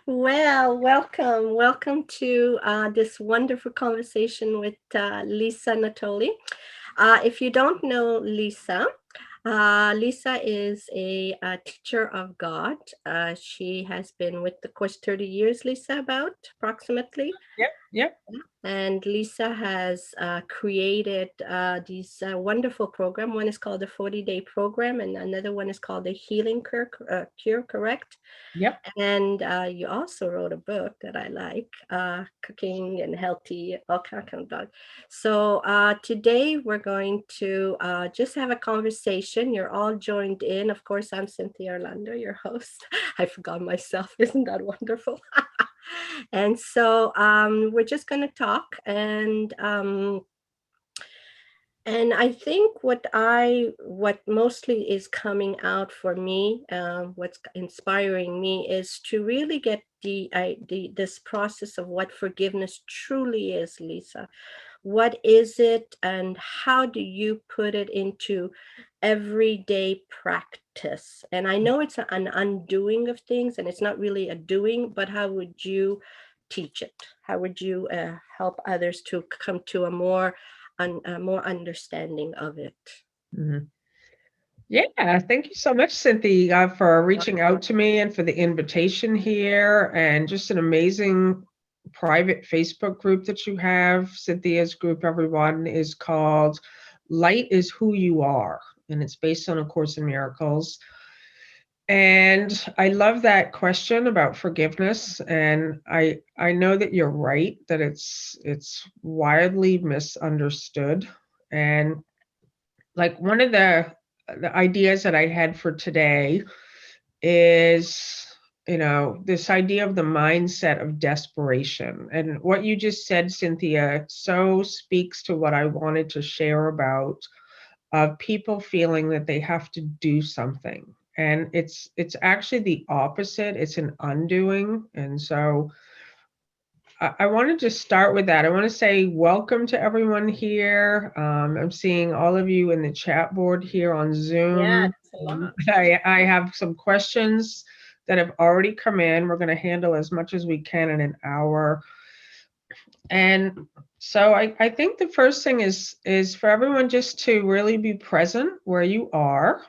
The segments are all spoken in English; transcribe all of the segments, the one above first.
Well, welcome to this wonderful conversation with Lisa Natoli. If you don't know Lisa, Lisa is a teacher of God. She has been with the course 30 years, Lisa, about approximately. Yep, yep, And Lisa has created these wonderful program. One is called the 40-day program, and another one is called the Healing Cure, correct? yep. And you also wrote a book that I like, Cooking and Healthy, all kind of dog. So today we're going to just have a conversation. You're all joined in. Of course, I'm Cynthia Orlando, your host. I forgot myself. Isn't that wonderful? And so we're just going to talk and I think what mostly is coming out for me, what's inspiring me, is to really get this process of what forgiveness truly is, Lisa. What is it, and how do you put it into everyday practice? And I know it's an undoing of things, and it's not really a doing, but how would you teach it? How would you help others to come to a more understanding of it? Mhm. Yeah, thank you so much, Cynthia, for reaching out to me and for the invitation here, and just an amazing private Facebook group that you have. Cynthia's group, everyone, is called Light is Who You Are, and it's based on A Course in Miracles. And I love that question about forgiveness. And I know that you're right, that it's widely misunderstood. And like one of the ideas that I had for today is, this idea of the mindset of desperation. And what you just said, Cynthia, so speaks to what I wanted to share about, of people feeling that they have to do something. And it's actually the opposite. It's an undoing. And so I want to just start with that. I want to say welcome to everyone here. I'm seeing all of you in the chat board here on Yeah, Zoom. that's a lot. I have some questions that have already come in. We're going to handle as much as we can in an hour. And so I think the first thing is for everyone just to really be present where you are,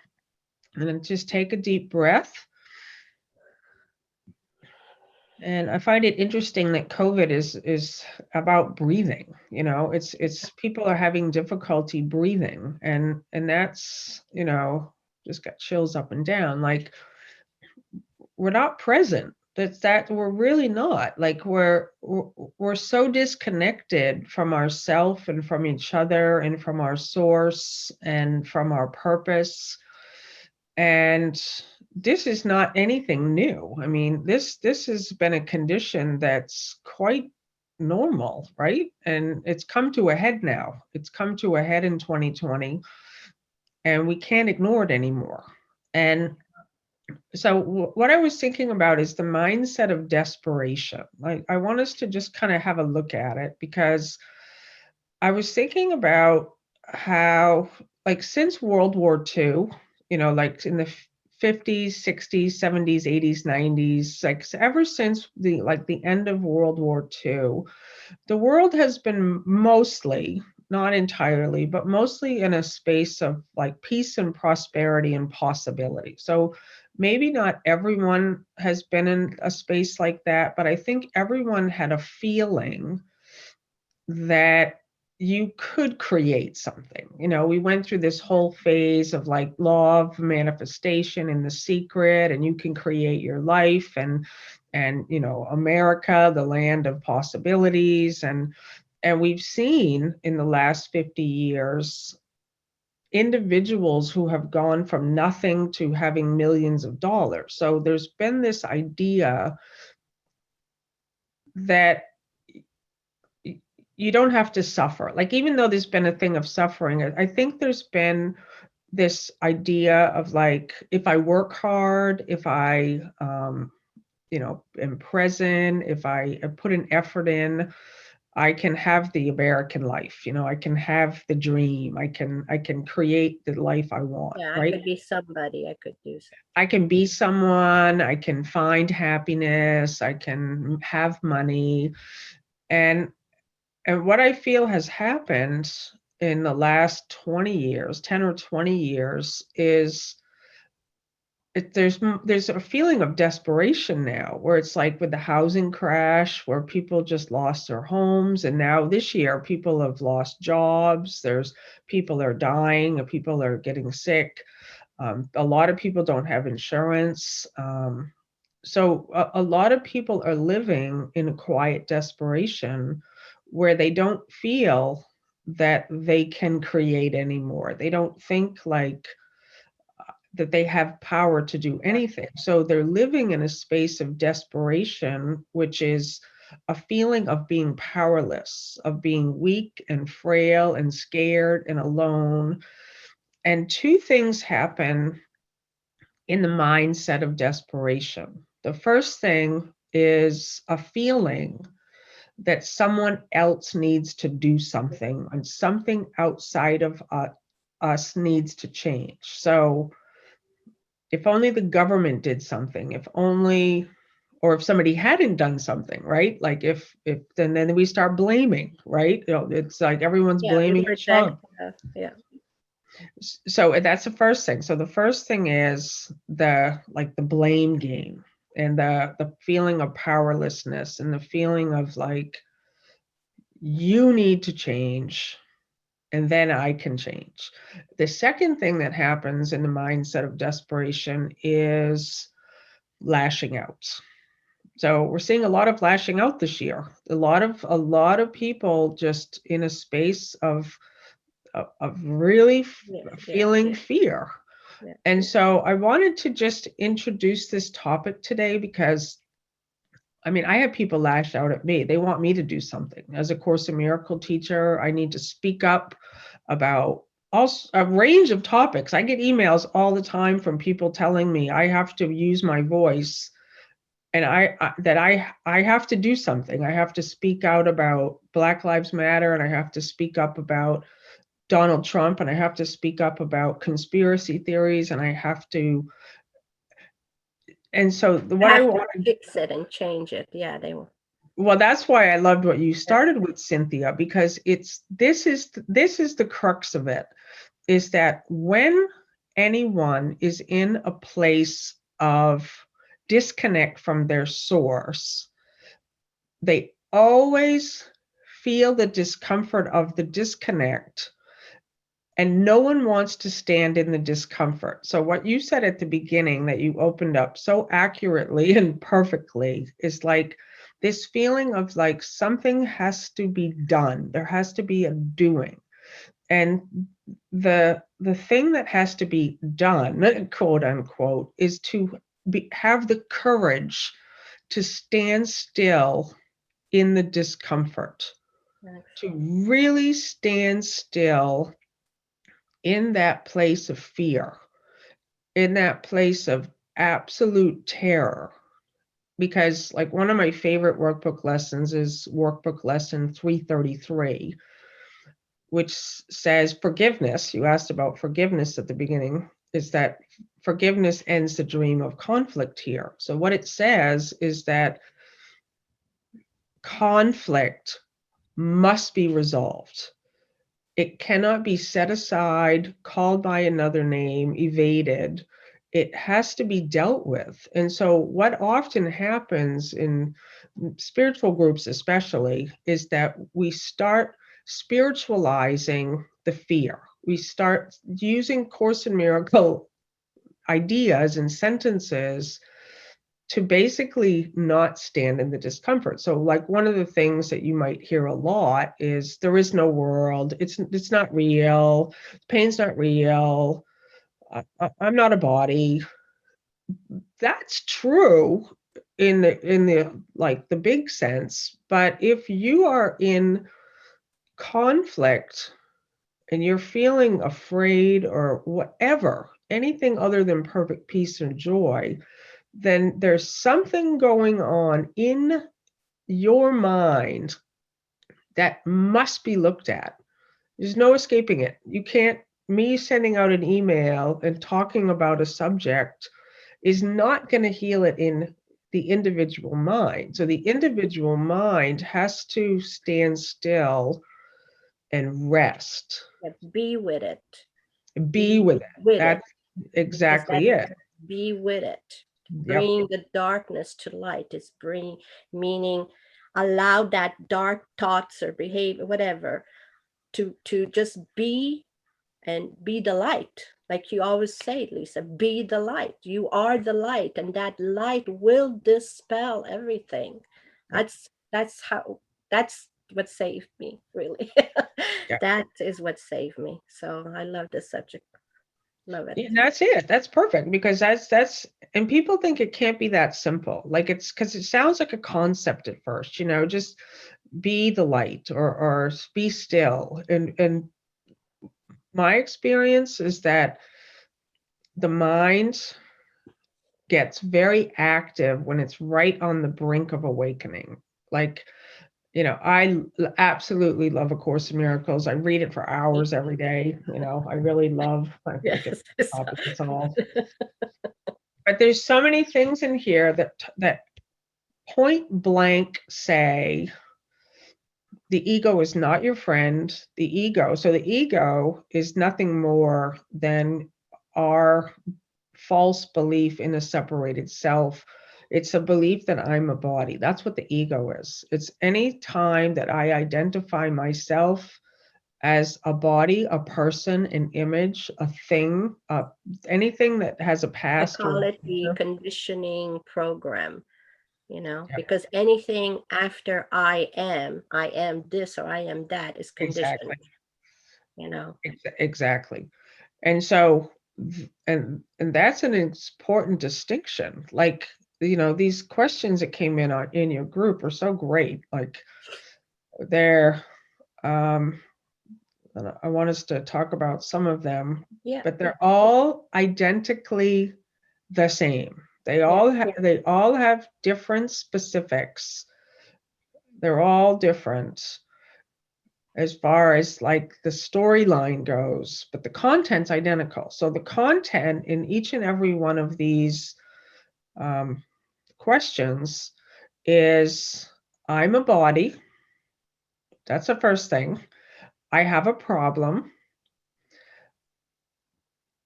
and then just take a deep breath. And I find it interesting that COVID is about breathing. It's people are having difficulty breathing, and that's, just got chills up and down. Like, we're not present. That we're really not. Like, we're so disconnected from ourself and from each other and from our source and from our purpose. And this is not anything new. I mean, this has been a condition that's quite normal, right? And it's come to a head now. It's come to a head in 2020, and we can't ignore it anymore. And so what I was thinking about is the mindset of desperation. Like, I want us to just kind of have a look at it, because I was thinking about how, like, since World War II, like in the 50s, 60s, 70s, 80s, 90s, like ever since the end of World War II, the world has been mostly, not entirely, but mostly in a space of like peace and prosperity and possibility. So maybe not everyone has been in a space like that, but I think everyone had a feeling that you could create something. We went through this whole phase of like law of manifestation and The Secret, and you can create your life, and America, the land of possibilities. And we've seen in the last 50 years individuals who have gone from nothing to having millions of dollars. So there's been this idea that you don't have to suffer. Like, even though there's been a thing of suffering, I think there's been this idea of like, if I work hard, if I, am present, if I put an effort in, I can have the American life, I can have the dream. I can create the life I want, Yeah, I right? could be somebody. I could do I can be someone, I can find happiness, I can have money. And what I feel has happened in the last 20 years, 10 or 20 years, is there's a feeling of desperation now, where it's like with the housing crash, where people just lost their homes, and now this year people have lost jobs. There's people are dying, and people are getting sick. A lot of people don't have insurance. So a lot of people are living in a quiet desperation, where they don't feel that they can create anymore. They don't think like that they have power to do that. anything. So they're living in a space of desperation, which is a feeling of being powerless, of being weak and frail and scared and alone. And two things happen in the mindset of desperation. The first thing is a feeling that someone else needs to do something, and something outside of us needs to change. So if only the government did something, if only, or if somebody hadn't done something, right? Like if then we start blaming, right? It's like everyone's Yeah, we blaming present. Trump. Yeah, So that's the first thing. So the first thing is the blame game, and the feeling of powerlessness, and the feeling of like, you need to change and then I can change. The second thing that happens in the mindset of desperation is lashing out. So we're seeing a lot of lashing out this year. A lot of people just in a space of really yeah, yeah, feeling fear. yeah, And yeah. so I wanted to just introduce this topic today because I mean, I have people lash out at me. They want me to do something. As a Course in Miracle teacher, I need to speak up about a range of topics. I get emails all the time from people telling me I have to use my voice, and I have to do something. I have to speak out about Black Lives Matter, and I have to speak up about Donald Trump, and I have to speak up about conspiracy theories, and I have to. And so what I Have to want to fix it and change it. Yeah, they will. Well, that's why I loved what you Yeah, started with, Cynthia, because this is the crux of it, is that when anyone is in a place of disconnect from their source, they always feel the discomfort of the disconnect, and no one wants to stand in the discomfort. So what you said at the beginning, that you opened up so accurately and perfectly, is like this feeling of like something has to be done. There has to be a doing. And the thing that has to be done, quote unquote, is to have the courage to stand still in the discomfort, to actually. really stand still in that place of fear, in that place of absolute terror. Because, like, one of my favorite workbook lessons is workbook lesson 333, which says forgiveness. You asked about forgiveness at the beginning, is that forgiveness ends the dream of conflict here. So, what it says is that conflict must be resolved. It cannot be set aside, called by another name, evaded. It has to be dealt with. And so, what often happens in spiritual groups, especially, is that we start spiritualizing the fear. We start using Course in Miracle ideas and sentences to basically not stand in the discomfort. So, like, one of the things that you might hear a lot is there is no world. It's not real. Pain's not real. I'm not a body. That's true in the like the big sense. But if you are in conflict and you're feeling afraid or whatever, anything other than perfect peace and joy, then there's something going on in your mind that must be looked at. There's no escaping it. You can't, me sending out an email and talking about a subject is not going to heal it in the individual mind. So the individual mind has to stand still and rest, Be with it. be Be with it. with it. That's Because exactly that it. be with it. Yep. Bring the darkness to light. It's bring meaning allow that dark thoughts or behavior, whatever, to just be and be the light. Like you always say, Lisa, be the light. You are the light, and that light will dispel everything. Yep. That's what saved me, really. Yep. That is what saved me. So I love this subject. Love it. Yeah, and that's it. That's perfect because that's and people think it can't be that simple. Like it's because it sounds like a concept at first, just be the light or be still. And my experience is that the mind gets very active when it's right on the brink of awakening. Like, absolutely love A Course in Miracles. I read it for hours every day. I really love, I forget Yes. the topic it's all. But there's so many things in here that point blank say the ego is not your friend. So the ego is nothing more than our false belief in a separated self. It's a belief that I'm a body. That's what the ego is. It's any time that I identify myself as a body, a person, an image, a thing, anything that has a I past or call it the future. conditioning program, Yeah, because anything after I am this or I am that is conditioned, exactly. you know. Exactly. And so, and that's an important distinction. Like, these questions that came in your group are so great. Like they're, um, and I want us to talk about some of them, Yeah, but they're all identically the same. yeah, They all have different specifics. They're all different as far as like the storyline goes, but the content's identical. So the content in each and every one of these um, questions is I'm a body. That's the first thing. I have a problem.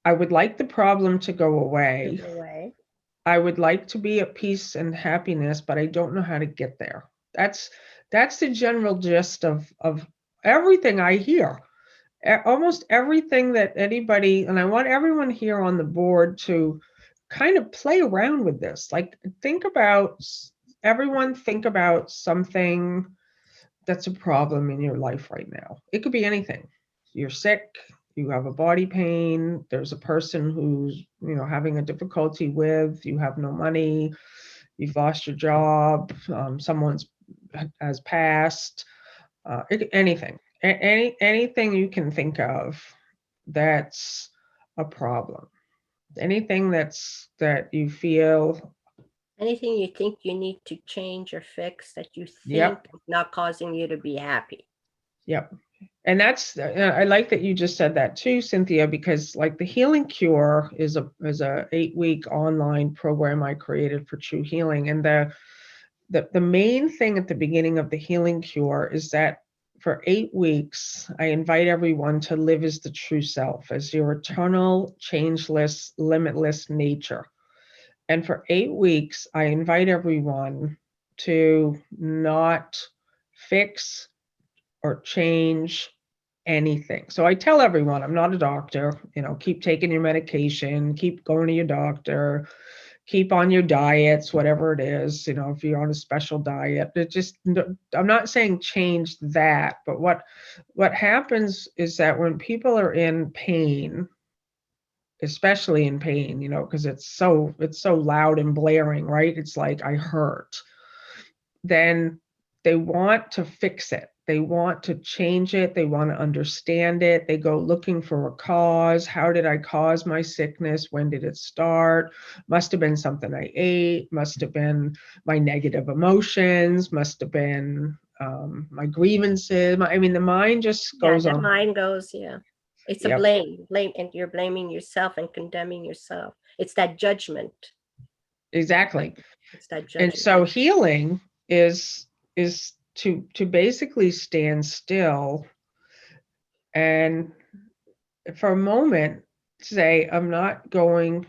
I would like the problem to go away. the way. I would like to be at peace and happiness, but I don't know how to get there. That's the general gist of everything I hear. Almost everything that anybody, and I want everyone here on the board to kind of play around with this. Like everyone think about something that's a problem in your life right now. It could be anything. You're sick, you have a body pain, there's a person who's, having a difficulty with, you have no money, you've lost your job, someone's has passed, anything. Anything you can think of that's a problem. Anything that you feel, Anything you think you need to change or fix that you think yep, is not causing you to be happy. yep. And that's I like that you just said that too, Cynthia, because like the Healing Cure is a 8-week online program I created for true healing. And the main thing at the beginning of the Healing Cure is that for 8 weeks, I invite everyone to live as the true self, as your eternal, changeless, limitless nature. And for 8 weeks, I invite everyone to not fix or change anything. So I tell everyone, I'm not a doctor, keep taking your medication, keep going to your doctor, keep on your diets, whatever it is, if you're on a special diet. I'm not saying change that, but what happens is that when people are in pain, especially in pain, because it's so loud and blaring, right? It's like I hurt. Then they want to fix it. They want to change it. They want to understand it. They go looking for a cause. How did I cause my sickness? When did it start? Must have been something I ate, must have been my negative emotions, must have been my grievances. I mean, the mind just Yeah, goes that on. mind goes, yeah. It's a Yep, blame, and you're blaming yourself and condemning yourself. It's that judgment. exactly. It's that And judgment. so healing is to basically stand still and for a moment say, I'm not going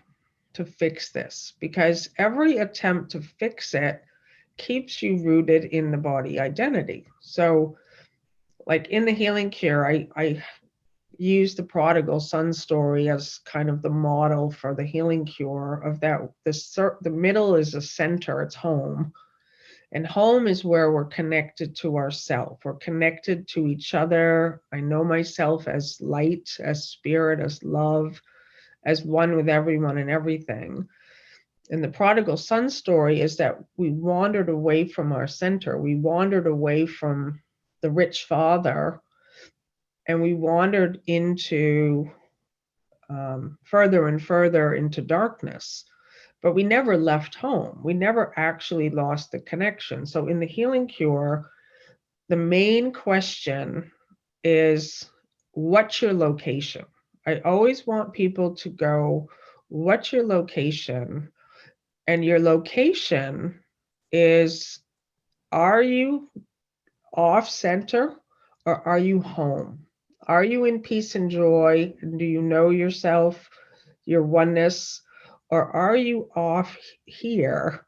to fix this, because every attempt to fix it keeps you rooted in the body identity. So like in the healing cure, I use the prodigal son story as kind of the model for the healing cure of that. The middle is a center, it's home. And home is where we're connected to ourself. We're connected to each other. I know myself as light, as spirit, as love, as one with everyone and everything. And the prodigal son story is that we wandered away from our center. We wandered away from the rich father, and we wandered into further and further into darkness. But we never left home. We never actually lost the connection. So in the healing cure, the main question is, what's your location? I always want people to go, what's your location? And your location is, are you off center or are you home? Are you in peace and joy? Do you know yourself, your oneness? Or are you off here?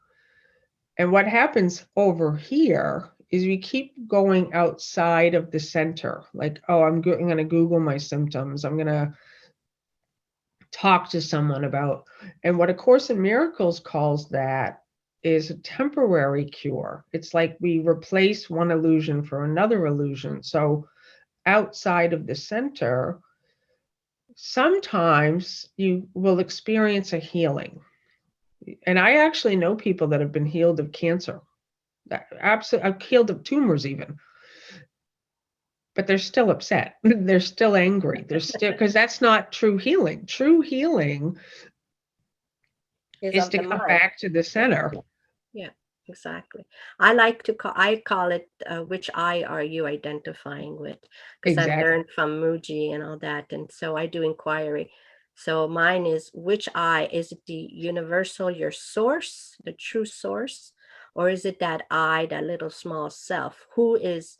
And what happens over here is we keep going outside of the center. Like, oh, I'm going to Google my symptoms. I'm going to talk to someone about. And what A Course in Miracles calls that is a temporary cure. It's like we replace one illusion for another illusion. So outside of the center, sometimes you will experience a healing. And I actually know people that have been healed of cancer. Absolutely, I've healed of tumors even, but they're still upset. They're still angry. They're still, because that's not true healing. True healing Is is of to the come mind. back to the Yeah, center. yeah, exactly. I call it, which eye are you identifying with? Because I've Exactly. learned from Muji and all that, and so I do inquiry. So mine is, which eye? Is it the universal, your source, the true source, or is it that I, that little small self, who is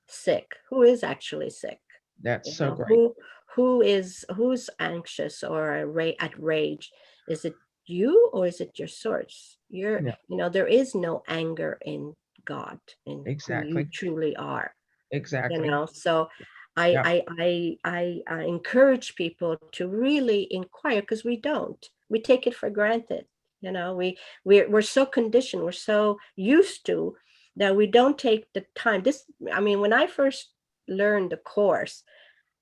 sick? Who is actually sick? That's You so know, great. who's anxious or at rage? Is it you, or is it your source? Yeah, There is no anger in God, in who you exactly. truly are. Exactly. So I Yeah. I I I encourage people to really inquire, because we take it for granted. We're so conditioned, we're so used to, that we don't take the time. I mean, when I first learned the course,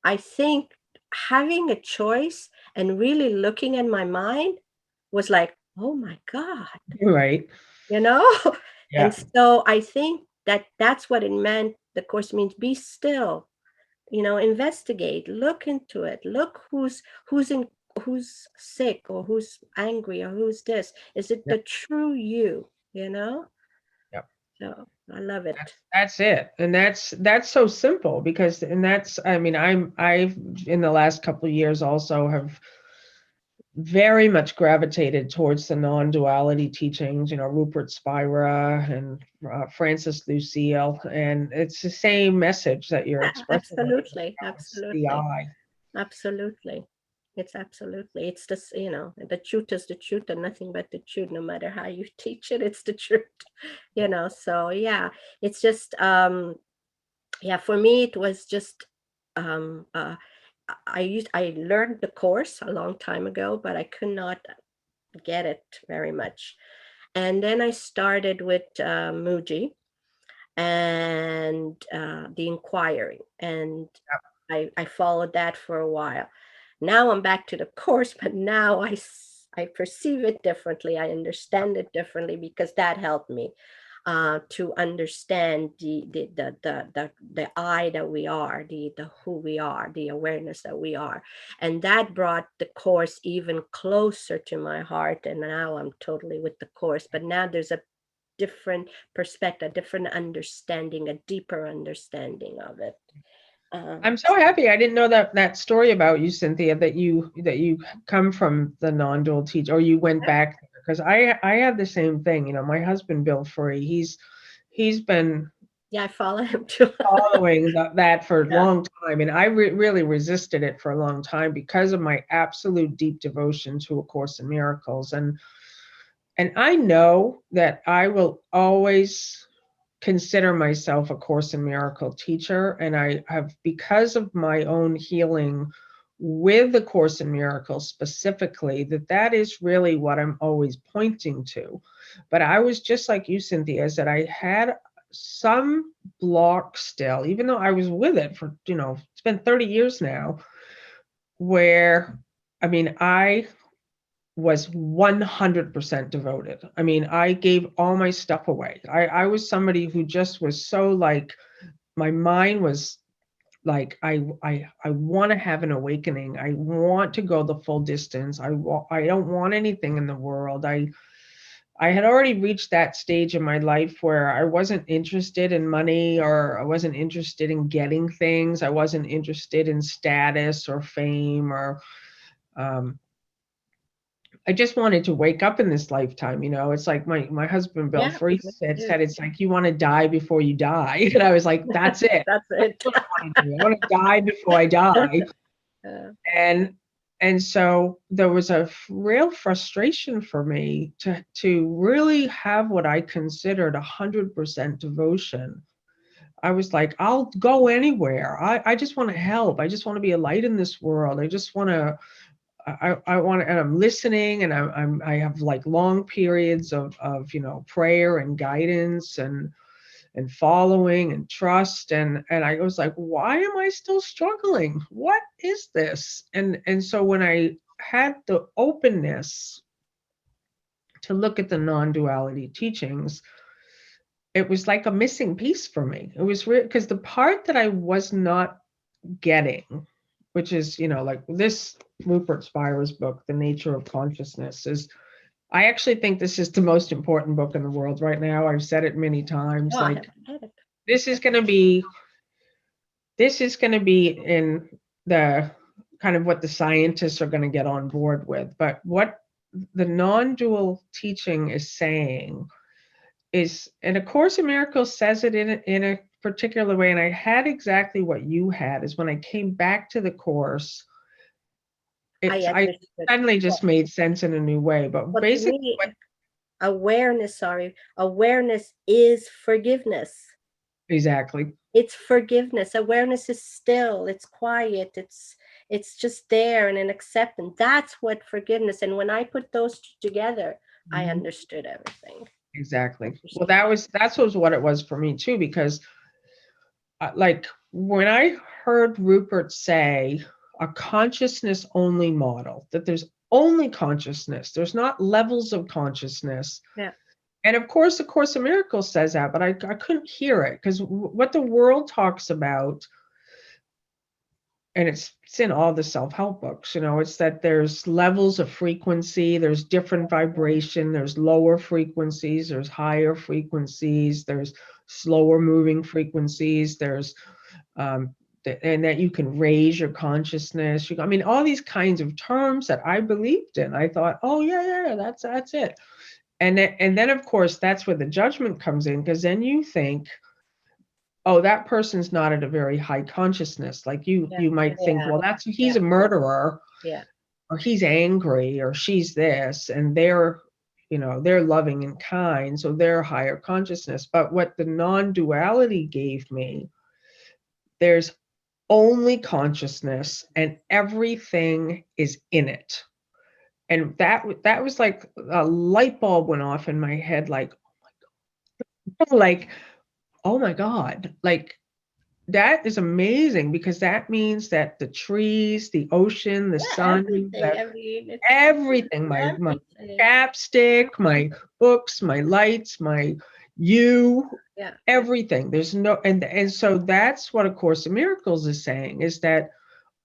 I think having a choice and really looking at my mind was like, oh my God, Right. you know? And Yeah. so I think that that's what it meant. The course means be still, investigate, look into it, look who's sick, or who's angry, or who's this. Is it Yeah. the true you, you know? Yeah. So I love it. That's it. And that's so simple, because and that's, I mean, I've in the last couple of years also have very much gravitated towards the non-duality teachings, Rupert Spira and Francis Lucille, and it's the same message that you're Yeah, expressing right absolutely, now. It's the absolutely. I. Absolutely. It's this, the truth is the truth, and nothing but the truth. No matter how you teach it, it's the truth. So yeah, it's just yeah, for me it was just um uh I learned the course a long time ago, but I could not get it very much. And then I started with Muji and the inquiry, and I followed that for a while. Now I'm back to the course, but now I perceive it differently. I understand it differently, because that helped me to understand the I that we are, the who we are, the awareness that we are, and that brought the course even closer to my heart. And now I'm totally with the course. But now there's a different perspective, a different understanding, a deeper understanding of it. I'm so happy. I didn't know that story about you, Cynthia, that you come from the non-dual teach, or you went back there. Because I had the same thing. My husband, Bill Free, he's been Yeah, I follow him too. following that for a Yeah. long time, and I really resisted it for a long time because of my absolute deep devotion to A Course in Miracles. And I know that I will always consider myself a Course in Miracle teacher. And I have, because of my own healing with the Course in Miracles specifically, that is really what I'm always pointing to. But I was just like you, Cynthia, is that I had some block still, even though I was with it for, it's been 30 years now, where, I mean, I was 100% devoted. I mean, I gave all my stuff away. I was somebody who just was so like, my mind was like, I want to have an awakening. I want to go the full distance. I don't want anything in the world. I had already reached that stage in my life where I wasn't interested in money, or I wasn't interested in getting things. I wasn't interested in status or fame, or um, I just wanted to wake up in this lifetime. It's like my husband Bill Yeah, Free me too. said it's like you want to die before you die. And I was like, that's it. That's That's it. what I want to do. I want to die before I die. Uh, And so there was a real frustration for me to really have what I considered 100% devotion. I was like, I'll go anywhere. I just want to help. I just want to be a light in this world. I just want to I want to, and I'm listening, and I have like long periods of prayer and guidance and following and trust, and I was like, why am I still struggling? What is this? And so when I had the openness to look at the non-duality teachings, it was like a missing piece for me. It was because the part that I was not getting, which is, like this Rupert Spira's book, The Nature of Consciousness, is, I actually think this is the most important book in the world right now. I've said it many times. no, I Like, haven't had it. this is going to be, in the kind of what the scientists are going to get on board with. But what the non-dual teaching is saying is, and A Course in Miracles says it in a particular way, and I had exactly what you had, is when I came back to the Course, I I understood. suddenly Well, just made sense in a new way. But well, to basically, me, what awareness is forgiveness. exactly, It's forgiveness. Awareness is still, it's quiet, it's just there and an acceptance. That's what forgiveness. And when I put those two together, I mhm, understood everything. exactly. Well, Understood. that's was what it was for me too, because like when I heard Rupert say a consciousness only model, that there's only consciousness, there's not levels of consciousness. Yeah. And of course, the Course of Miracles says that, but I couldn't hear it, because what the world talks about, and it's in all the self-help books, it's that there's levels of frequency, there's different vibration, there's lower frequencies, there's higher frequencies, there's slower moving frequencies, there's um, and that you can raise your consciousness. I mean, all these kinds of terms that I believed in. I thought, oh yeah, that's it. And then of course that's where the judgment comes in, because then you think, oh, that person's not at a very high consciousness. Like Yeah. you might think, Yeah. well, he's Yeah. a murderer, Yeah. or he's angry, or she's this, and they're loving and kind, so they're higher consciousness. But what the non-duality gave me, there's only consciousness, and everything is in it. And that was like a light bulb went off in my head, like, oh my God, like, that is amazing, because that means that the trees, the ocean, the Yeah. sun, Everything. I mean, everything, my everything. chapstick, my books, my lights, my you, Yeah. everything. There's no, and so that's what A Course in Miracles is saying, is that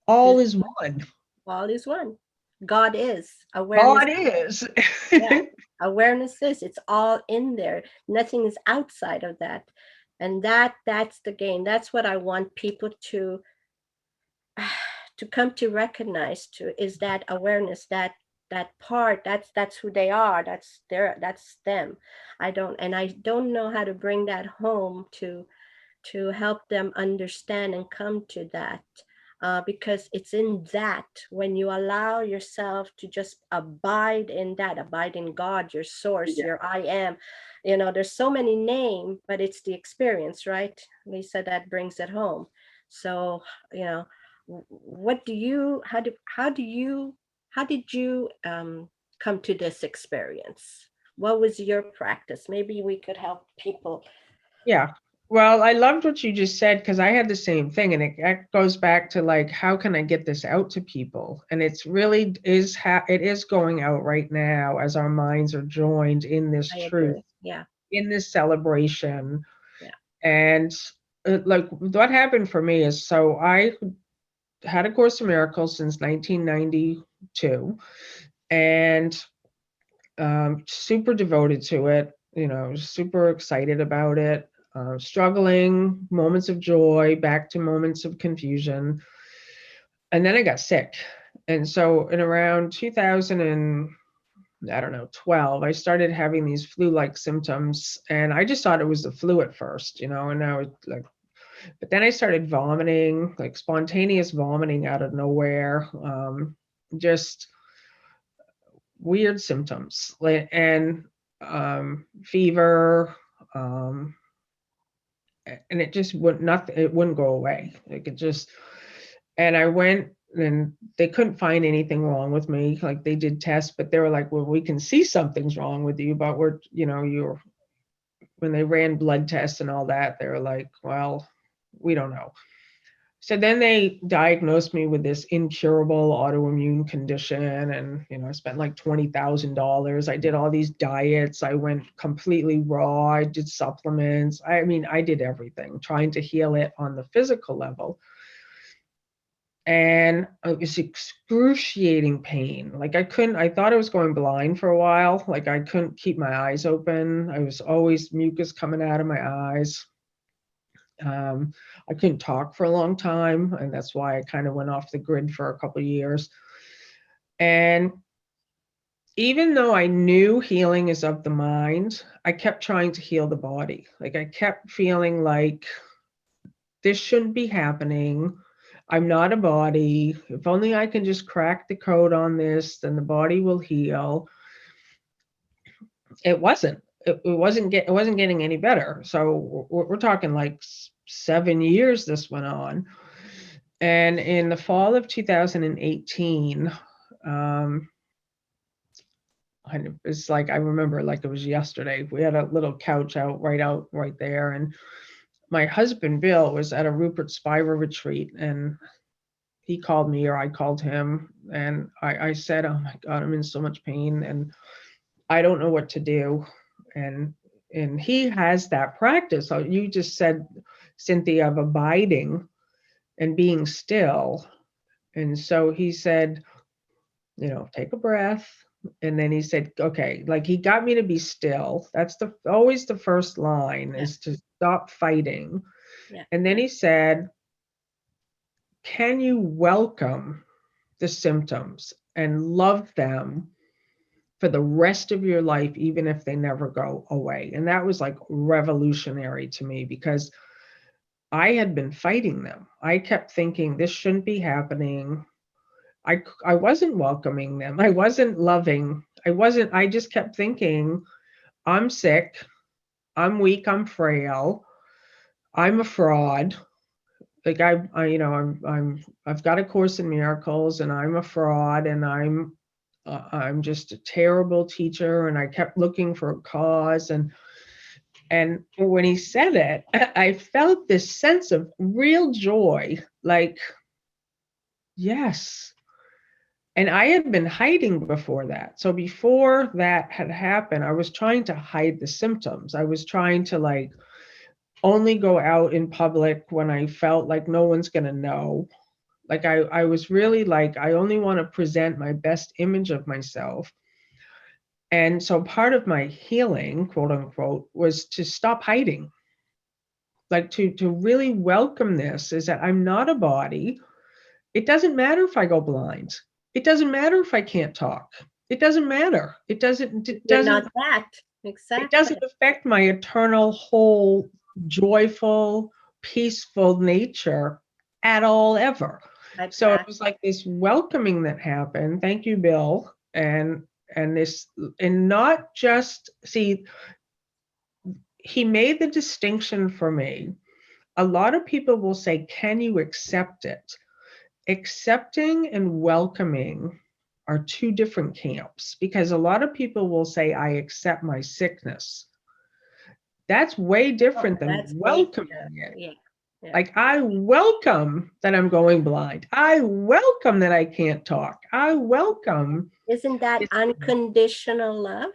all This is one. all is one. God is. Awareness. God is. Yeah. Awareness is. It's all in there. Nothing is outside of that. And that's the game. That's what I want people to come to recognize, to is that awareness, that part, that's who they are, that's them. I don't know how to bring that home to help them understand and come to that, because it's in that, when you allow yourself to just abide in that, abide in God, your source, Yeah. your I am. There's so many names, but it's the experience, right, Lisa, that brings it home. So, you know what do you how did you come to this experience? What was your practice? Maybe we could help people. Yeah. Well, I loved what you just said because I had the same thing, and it goes back to like, how can I get this out to people? And it's really is it is going out right now as our minds are joined in this I truth, agree. Yeah. in this celebration. Yeah. And like what happened for me is, so I had a Course in Miracles since 1992, and super devoted to it, super excited about it, struggling, moments of joy, back to moments of confusion. And then I got sick. And so in around 2000 and I don't know, 12, I started having these flu-like symptoms, and I just thought it was the flu at first, and now it's like, but then I started vomiting, like spontaneous vomiting out of nowhere, just weird symptoms, and fever, um, and it just would not, it wouldn't go away. Like it just, and I went and they couldn't find anything wrong with me. Like they did tests, but they were like, well, we can see something's wrong with you, but you're, when they ran blood tests and all that, they were like, well, we don't know. So then they diagnosed me with this incurable autoimmune condition, and I spent like $20,000. I did all these diets. I went completely raw. I did supplements. I mean, I did everything trying to heal it on the physical level. And it was excruciating pain. Like I thought I was going blind for a while. Like I couldn't keep my eyes open. I was always mucus coming out of my eyes. Um, I couldn't talk for a long time, and that's why I kind of went off the grid for a couple of years. And even though I knew healing is of the mind, I kept trying to heal the body. Like I kept feeling like this shouldn't be happening. I'm not a body. If only I can just crack the code on this, then the body will heal. It wasn't. It wasn't getting any better. So we're talking like 7 years this went on. And in the fall of 2018, it's like I remember like it was yesterday. We had a little couch out right there, and my husband Bill was at a Rupert Spira retreat, and he called me or I called him, and I said, "Oh my God, I'm in so much pain, and I don't know what to do." And he has that practice. So you just said, Cynthia, of abiding and being still. And so he said, take a breath. And then he said, okay, like he got me to be still. That's always the first line, Yeah. is to stop fighting. Yeah. And then he said, can you welcome the symptoms and love them for the rest of your life, even if they never go away? And that was like revolutionary to me, because I had been fighting them. I kept thinking this shouldn't be happening. I wasn't welcoming them. I wasn't loving. I just kept thinking, I'm sick, I'm weak, I'm frail, I'm a fraud. Like I've got a Course in Miracles, and I'm a fraud, and I'm just a terrible teacher. And I kept looking for a cause. And when he said it, I felt this sense of real joy, like, yes. And I had been hiding before that. So before that had happened, I was trying to hide the symptoms. I was trying to like only go out in public when I felt like no one's going to know. Like I was really like, I only want to present my best image of myself. And so part of my healing, quote unquote, was to stop hiding. Like to really welcome this is that I'm not a body. It doesn't matter if I go blind. It doesn't matter if I can't talk. It doesn't matter. You're not that. It Exactly. doesn't affect my eternal, whole, joyful, peaceful nature at all ever. So it Exactly. was like this welcoming that happened. Thank you, Bill. And this, and not just see, he made the distinction for me. A lot of people will say, can you accept it? Accepting and welcoming are two different camps, because a lot of people will say, I accept my sickness. That's way Oh, different than that's way, welcoming it. yeah, yeah. Like, I welcome that I'm going blind. I welcome that I can't talk. I welcome Isn't that this. unconditional love?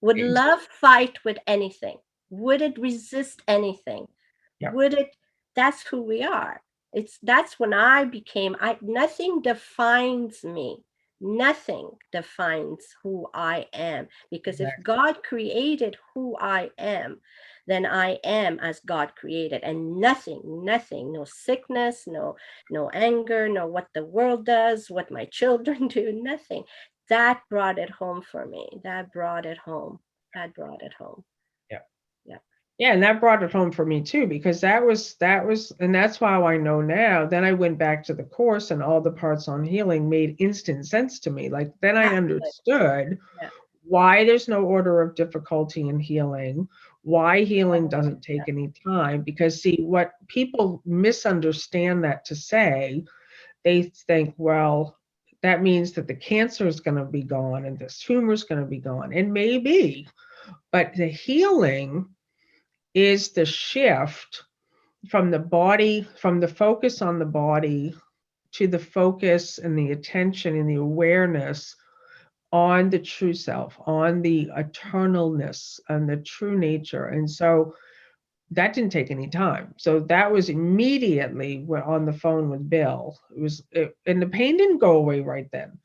Would love fight with anything? Would it resist anything? Yeah, Would it? That's who we are. That's when I became, I nothing defines me. Nothing defines who I am. Because if exactly. God created who I am, then I am as God created. And nothing, no sickness, no anger, no what the world does, what my children do, nothing. That brought it home for me. That brought it home. That brought it home. Yeah. Yeah. Yeah, and that brought it home for me too, because that was, and that's how I know now. Then I went back to the course, and all the parts on healing made instant sense to me. Like, then I That's good. understood Yeah. why there's no order of difficulty in healing, why healing Oh, doesn't take any time. Because, see, what people misunderstand that to say, they think, well, that means that the cancer is going to be gone and this tumor is going to be gone. And maybe, but the healing is the shift from the body, from the focus on the body to the focus and the attention and the awareness on the true self, on the eternalness and the true nature. And so that didn't take any time. So that was immediately on the phone with Bill. And the pain didn't go away right then.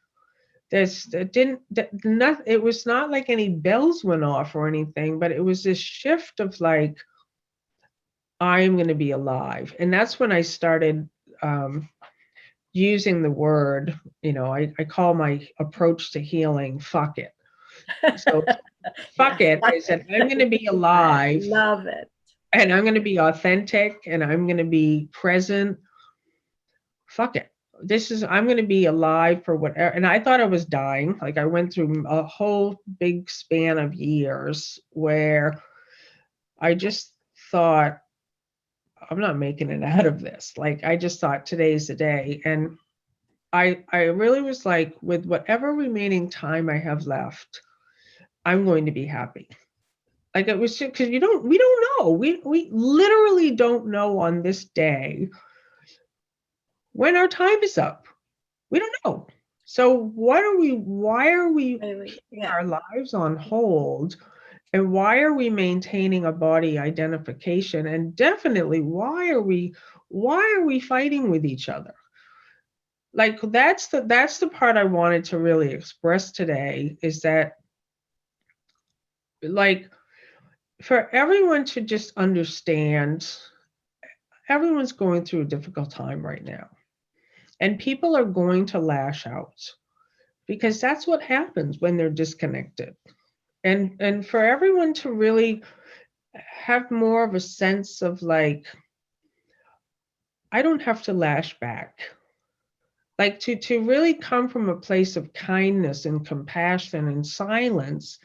It didn't, not, it was not like any bells went off or anything, but it was this shift of like, I'm going to be alive. And that's when I started using the word, I call my approach to healing, fuck it. So Yeah. fuck it Fuck is that I'm going it. to be I alive, love it. and I'm going to be authentic, and I'm going to be present. Fuck it. I'm going to be alive for whatever. And I thought I was dying. Like, I went through a whole big span of years where I just thought, I'm not making it out of this. Like, I just thought today's the day. And I really was like, with whatever remaining time I have left, I'm going to be happy. Like, it was because we don't know. We literally don't know on this day when our time is up. We don't know. So why are we keeping Yeah. our lives on hold? And why are we maintaining a body identification? And definitely, why are we fighting with each other? Like, that's the part I wanted to really express today, is that, like, for everyone to just understand, everyone's going through a difficult time right now, and people are going to lash out, because that's what happens when they're disconnected. And for everyone to really have more of a sense of like, I don't have to lash back. Like, to really come from a place of kindness and compassion and silence.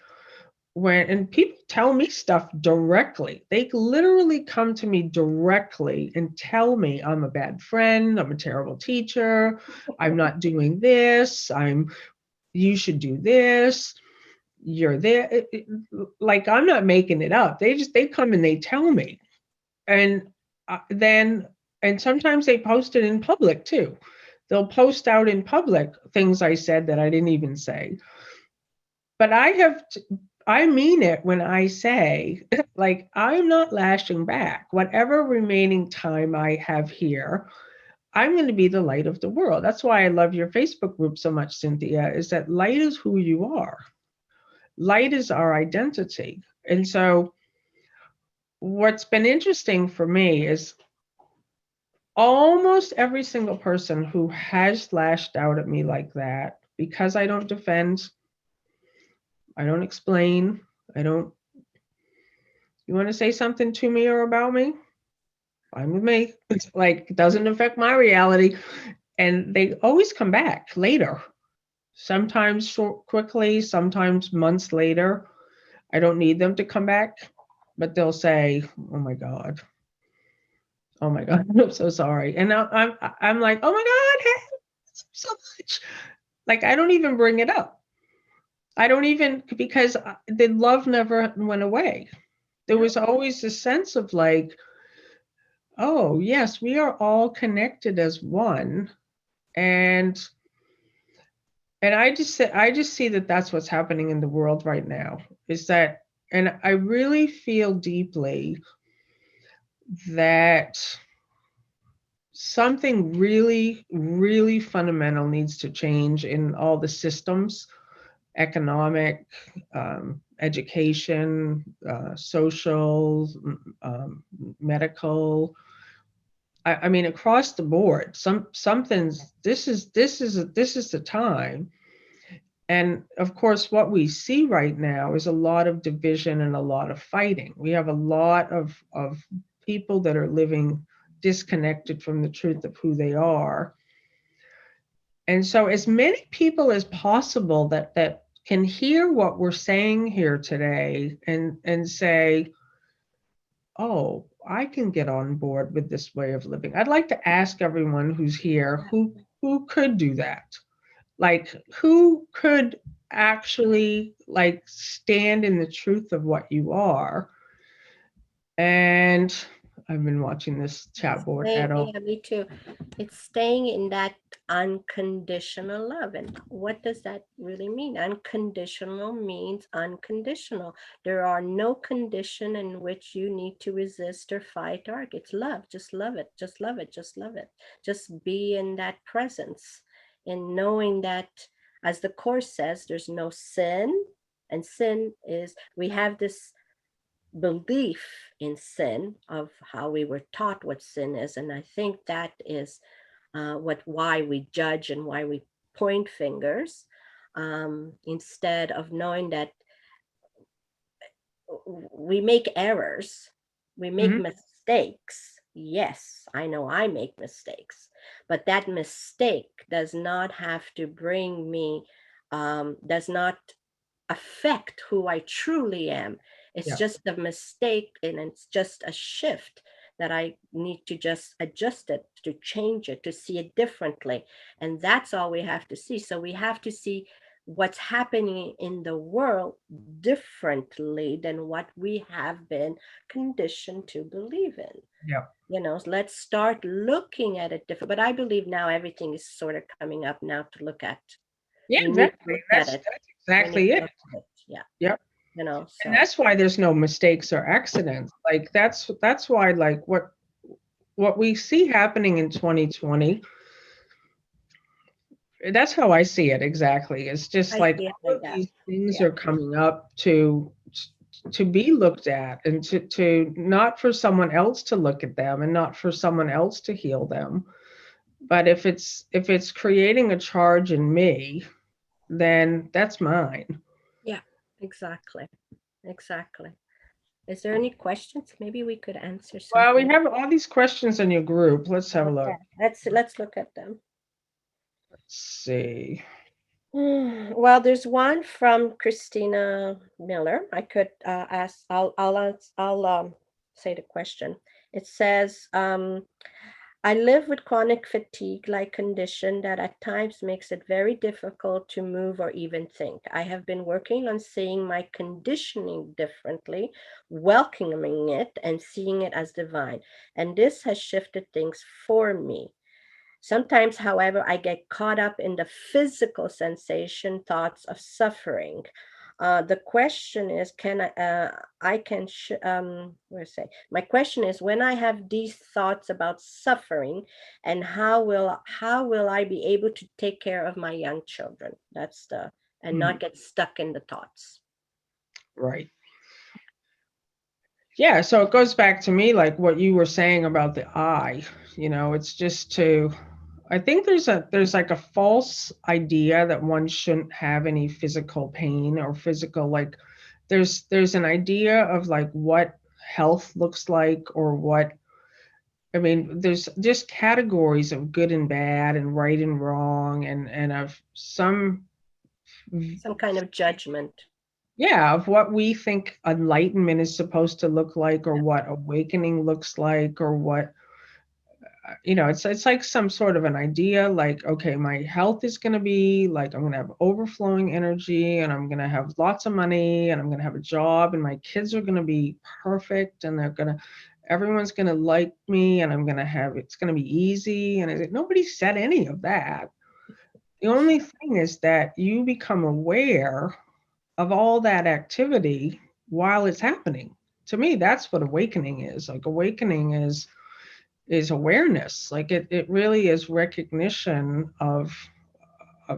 And people tell me stuff directly. They literally come to me directly and tell me I'm a bad friend, I'm a terrible teacher, I'm not doing this, you should do this, you're there. Like, I'm not making it up. They come and they tell me. And then, and sometimes they post it in public too. They'll post out in public things I said that I didn't even say. But I mean it when I say, like, I'm not lashing back. Whatever remaining time I have here, I'm going to be the light of the world. That's why I love your Facebook group so much, Cynthia, is that light is who you are. Light is our identity. And so what's been interesting for me is almost every single person who has lashed out at me like that, because I don't defend, I don't explain, I don't, you want to say something to me or about me? Fine with me. It's like, it doesn't affect my reality. And they always come back later, sometimes quickly, sometimes months later. I don't need them to come back, but they'll say, "Oh my God, oh my God, I'm so sorry." And I'm like, "Oh my God, hey, so much." Like I don't even bring it up. I don't even because the love never went away. There Yeah. was always a sense of like, "Oh yes, we are all connected as one," and I just see that that's what's happening in the world right now. Is that, and I really feel deeply that something really, really fundamental needs to change in all the systems, economic, education, social, medical. I mean, across the board, something's. This is the time. And of course, what we see right now is a lot of division and a lot of fighting. We have a lot of people that are living disconnected from the truth of who they are. And so as many people as possible that can hear what we're saying here today and say, oh, I can get on board with this way of living. I'd like to ask everyone who's here who could do that. Like who could actually like stand in the truth of what you are. And I've been watching this chat board at all. Yeah, me too. It's staying in that unconditional love. And what does that really mean? Unconditional means unconditional. There are no condition in which you need to resist or fight or argue. It's love. Just love it. Just love it. Just love it. Just be in that presence, in knowing that, as the Course says, there's no sin. And sin is, we have this belief in sin, of how we were taught what sin is, and I think that is why we judge and why we point fingers, instead of knowing that we make errors, we make Mhm. mistakes. Yes, I know I make mistakes, but that mistake does not have to bring me, does not affect who I truly am. It's Yeah, just a mistake, and it's just a shift that I need to just adjust it, to change it, to see it differently. And that's all we have to see. So we have to see what's happening in the world differently than what we have been conditioned to believe in. yeah, Let's start looking at it different. But I believe now everything is sort of coming up now to look at. yeah, We need to exactly. look at it. That's We need exactly to it. look at it. Yeah. Yep. And So that's why there's no mistakes or accidents. Like that's why like what we see happening in 2020, that's how I see it exactly. It's just I like see it all like of that. these things Yeah. are coming up to be looked at and to not for someone else to look at them and not for someone else to heal them. But if it's creating a charge in me, then that's mine. Yeah. Exactly. Exactly. Is there any questions? Maybe we could answer Well, we something. have all these questions in your group. Let's have a Okay. look. Let's look at them. Let's see. Well, there's one from Christina Miller. I could ask. I'll say the question. It says, I live with chronic fatigue-like condition that at times makes it very difficult to move or even think. I have been working on seeing my conditioning differently, welcoming it and seeing it as divine. And this has shifted things for me. Sometimes, however, I get caught up in the physical sensation, thoughts of suffering. The question is, can I can, where say, my question is, when I have these thoughts about suffering, and how will I be able to take care of my young children? That's the, and Mhm. not get stuck in the thoughts. Right. Yeah, so it goes back to me like what you were saying about the I, it's just to I think there's like a false idea that one shouldn't have any physical pain or physical like there's an idea of like what health looks like or what I mean there's just categories of good and bad and right and wrong and of some Some kind of judgment. yeah, of what we think enlightenment is supposed to look like or what awakening looks like or what it's like some sort of an idea like okay my health is going to be like I'm going to have overflowing energy and I'm going to have lots of money and I'm going to have a job and my kids are going to be perfect and everyone's going to like me and I'm going to have it's going to be easy and nobody said any of that. The only thing is that you become aware of all that activity while it's happening. To me that's what awakening is. Like awakening is awareness. Like it really is recognition of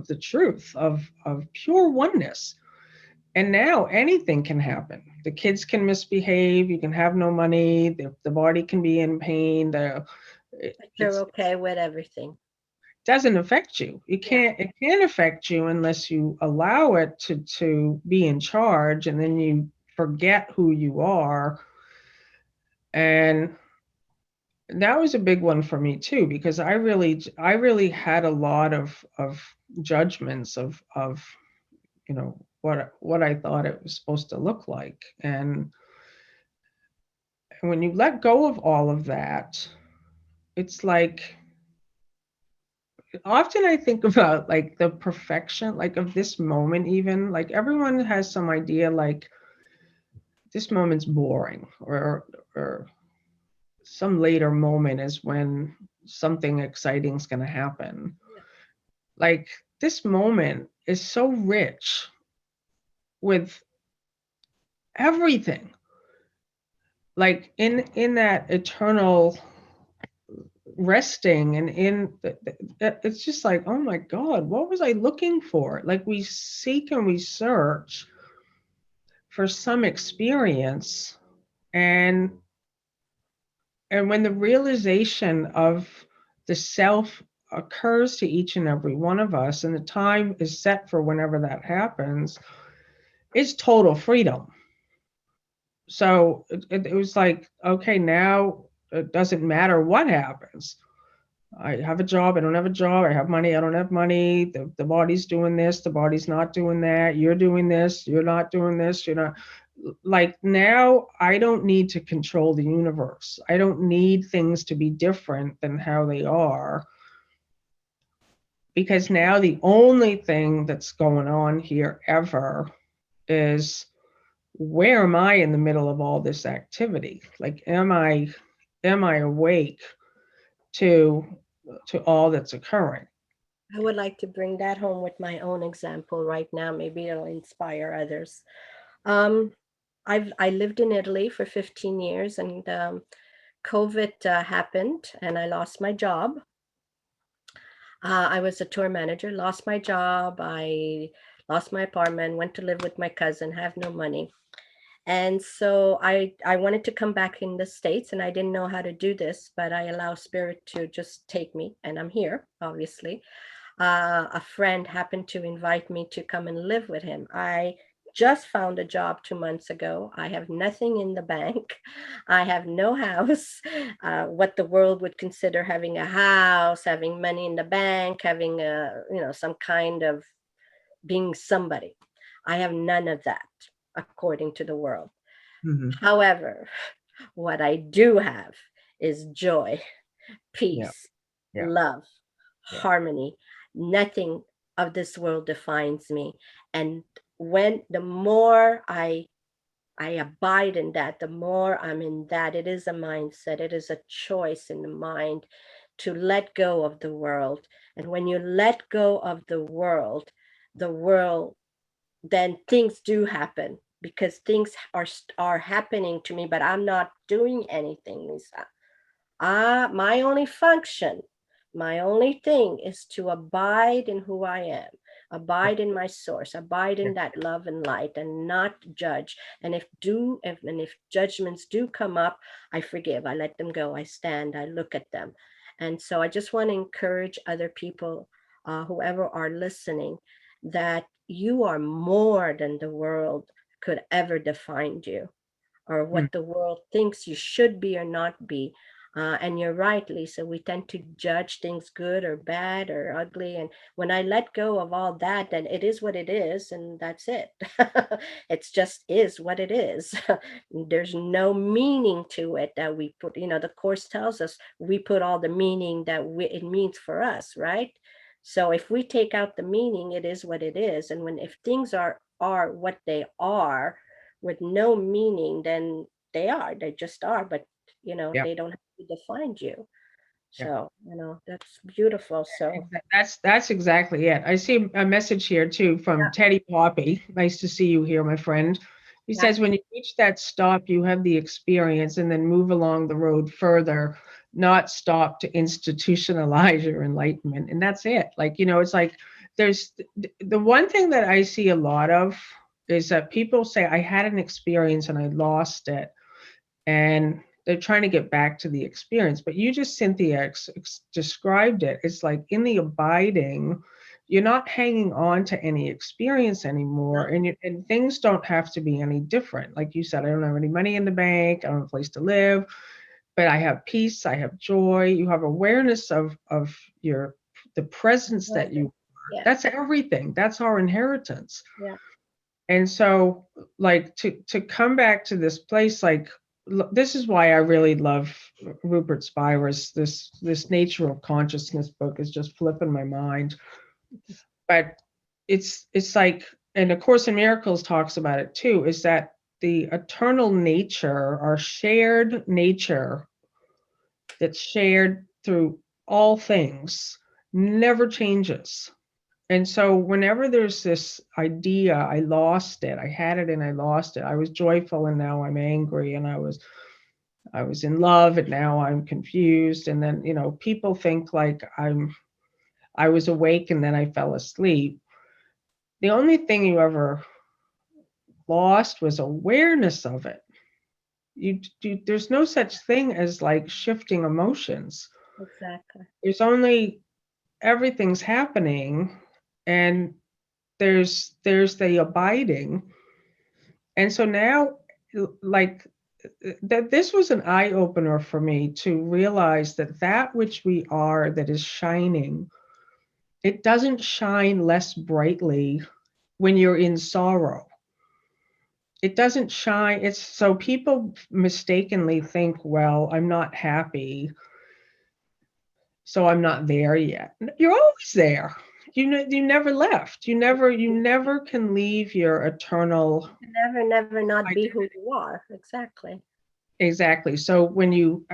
the truth of pure oneness. And now anything can happen. The kids can misbehave, you can have no money, the body can be in pain, But it you're okay with everything. doesn't affect you. Yeah. It can't affect you unless you allow it to be in charge and then you forget who you are. And that was a big one for me too because I really had a lot of judgments of what I thought it was supposed to look like and when you let go of all of that it's like often I think about like the perfection like of this moment even like everyone has some idea like this moment's boring or some later moment is when something exciting is going to happen. Like this moment is so rich with everything. Like in that eternal resting and it's just like oh my god what was I looking for like we seek and we search for some experience and and when the realization of the self occurs to each and every one of us and the time is set for whenever that happens it's total freedom. So it was like okay now it doesn't matter what happens. I have a job, I don't have a job, I have money, I don't have money, the body's doing this, the body's not doing that, you're doing this, you're not doing this, you're not like now I don't need to control the universe. I don't need things to be different than how they are because now the only thing that's going on here ever is where am I in the middle of all this activity? Like am I awake to to all that's occurring? I would like to bring that home with my own example right now. Maybe it'll inspire others. Um, I lived in Italy for 15 years, and COVID happened, and I lost my job. I was a tour manager, lost my job. I lost my apartment, went to live with my cousin, have no money. And so I wanted to come back in the States, and I didn't know how to do this, but I allow spirit to just take me, and I'm here, obviously. A friend happened to invite me to come and live with him. I just found a job 2 months ago. I have nothing in the bank. I have no house. What the world would consider having a house, having money in the bank, having some kind of being somebody. I have none of that, according to the world. Hmm. However, what I do have is joy, Yeah, peace, yeah, love, yeah. harmony. Nothing of this world defines me. And when the more I abide in that, the more I'm in that. It is a mindset, it is a choice in the mind to let go of the world. And when you let go of the world then things do happen, because things are happening to me, but I'm not doing anything, Lisa. My only function, my only thing is to abide in who I am, Yeah. abide in my source, abide Yeah. in that love and light, and not judge. And if judgments do come up, I forgive, I let them go, I stand, I look at them. And so I just want to encourage other people, whoever are listening, that you are more than the world could ever define you, or what Mm. the world thinks you should be or not be. And you're right, Lisa. We tend to judge things good or bad or ugly. And when I let go of all that, then it is what it is, and that's it. It's just is what it is. There's no meaning to it that we put. The course tells us we put all the meaning that it means for us, right? So if we take out the meaning, it is what it is. And if things are what they are, with no meaning, then they just are, but Yeah. they don't have to define you. Yeah. So that's beautiful. So That's exactly it. I see a message here too from yeah, Teddy Poppy. Nice to see you here, my friend. He yeah, says, when you reach that stop, you have the experience and then move along the road further, not stop to institutionalize your enlightenment. And that's it. Like, it's like there's the one thing that I see a lot of is that people say, I had an experience and I lost it, and they're trying to get back to the experience. But you just, Cynthia, described it. It's like in the abiding, you're not hanging on to any experience anymore, no, and things don't have to be any different. Like you said, I don't have any money in the bank, I don't have a place to live, but I have peace, I have joy. You have awareness of your the presence that present. you. Yeah, That's everything. That's our inheritance. yeah, And so, like, to come back to this place, like, this is why I really love Rupert Spira's this Nature of Consciousness book is just flipping my mind. But it's like, and A Course in Miracles talks about it too, is that the eternal nature, our shared nature that's shared through all things, never changes. And so whenever there's this idea, I lost it, I had it and I lost it. I was joyful and now I'm angry, and I was in love and now I'm confused. And then, people think like I was awake and then I fell asleep. The only thing you ever lost was awareness of it. There's no such thing as like shifting emotions. exactly. There's only everything's happening, and there's the abiding. And so now, like, that this was an eye opener for me to realize that that which we are that is shining, it doesn't shine less brightly when you're in sorrow. It doesn't shine. It's so people mistakenly think, well, I'm not happy, so I'm not there yet. You're always there. You never left. You never can leave your eternal. You can never not be who you are. Exactly. Exactly. So when you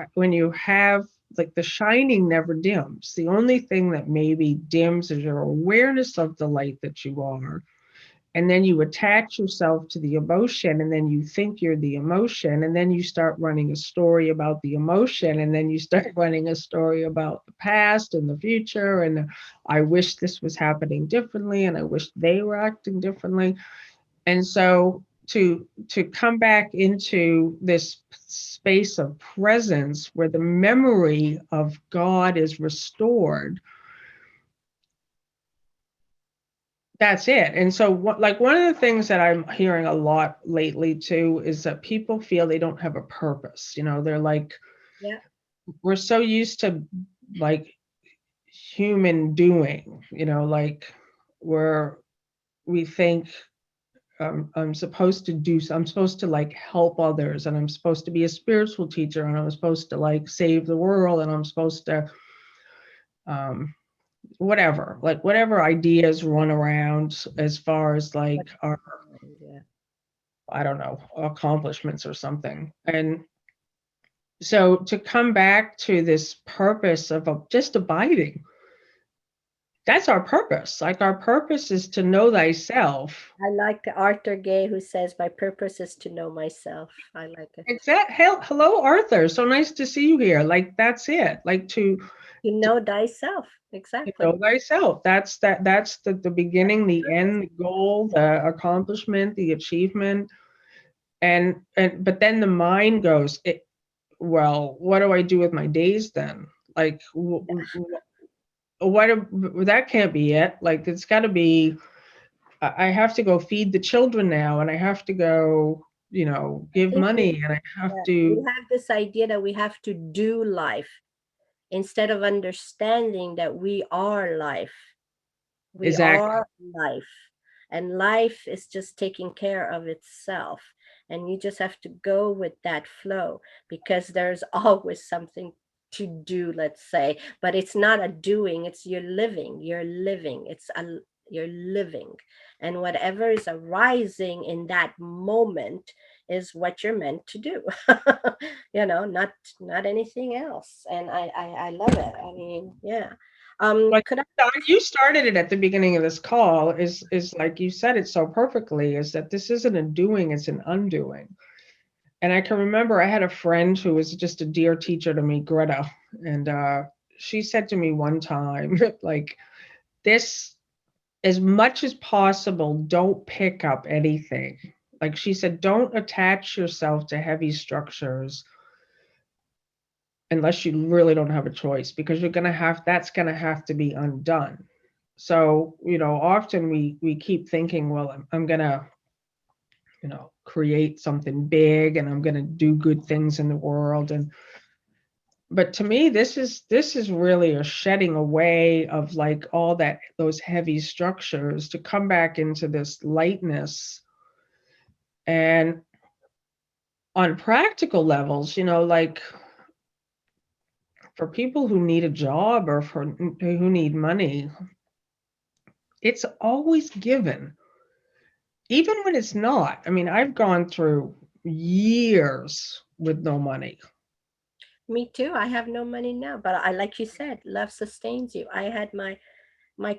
have, like, the shining never dims. The only thing that maybe dims is your awareness of the light that you are. And then you attach yourself to the emotion, and then you think you're the emotion, and then you start running a story about the emotion, and then you start running a story about the past and the future, and I wish this was happening differently, and I wish they were acting differently. And so to come back into this space of presence where the memory of God is restored, that's it. And so like one of the things that I'm hearing a lot lately too is that people feel they don't have a purpose. They're like, Yeah, we're so used to, like, human doing, like, where we think, I'm supposed to, like, help others, and I'm supposed to be a spiritual teacher, and I'm supposed to, like, save the world, and I'm supposed to, um, whatever, like, whatever ideas run around as far as, what like, you our, find, yeah. I don't know, accomplishments or something. And so to come back to this purpose of just abiding, That's our purpose. Like our purpose is to know thyself. I like Arthur Gay who says, "My purpose is to know myself." I like it. Hello, Arthur. So nice to see you here. Like that's it. Like To to know thyself. know Exactly. thyself. That's the That's beginning, the the purpose. end, the goal, the accomplishment, the achievement. And but then the mind goes, well, what do I do with my days then? Like that can't be it. Like it's got to be. I have to go feed the children now, and I have to go, I give think money, and I have we to. have this idea that we have to do life instead of understanding that we are life. We Exactly. are life, and life is just taking care of itself. And you just have to go with that flow because there's always something to do, let's say, but it's not a doing, it's you're living, you're living. And whatever is arising in that moment is what you're meant to do. Not anything else. And I love it. I mean, yeah. Like Could I you started it at the beginning of this call, is like you said it so perfectly, is that this isn't a doing, it's an undoing. And I can remember I had a friend who was just a dear teacher to me, Greta, and she said to me one time, like, this, as much as possible, don't pick up anything. Like she said, don't attach yourself to heavy structures unless you really don't have a choice, because that's gonna have to be undone. So, often we keep thinking, well, I'm gonna, create something big, and I'm gonna do good things in the world. And but to me, this is really a shedding away of like all those heavy structures to come back into this lightness. And on practical levels, like for people who need a job or for who need money, it's always given, even when it's not. I mean, I've gone through years with no money. Me too. I have no money now, but I, like you said, love sustains you. I had my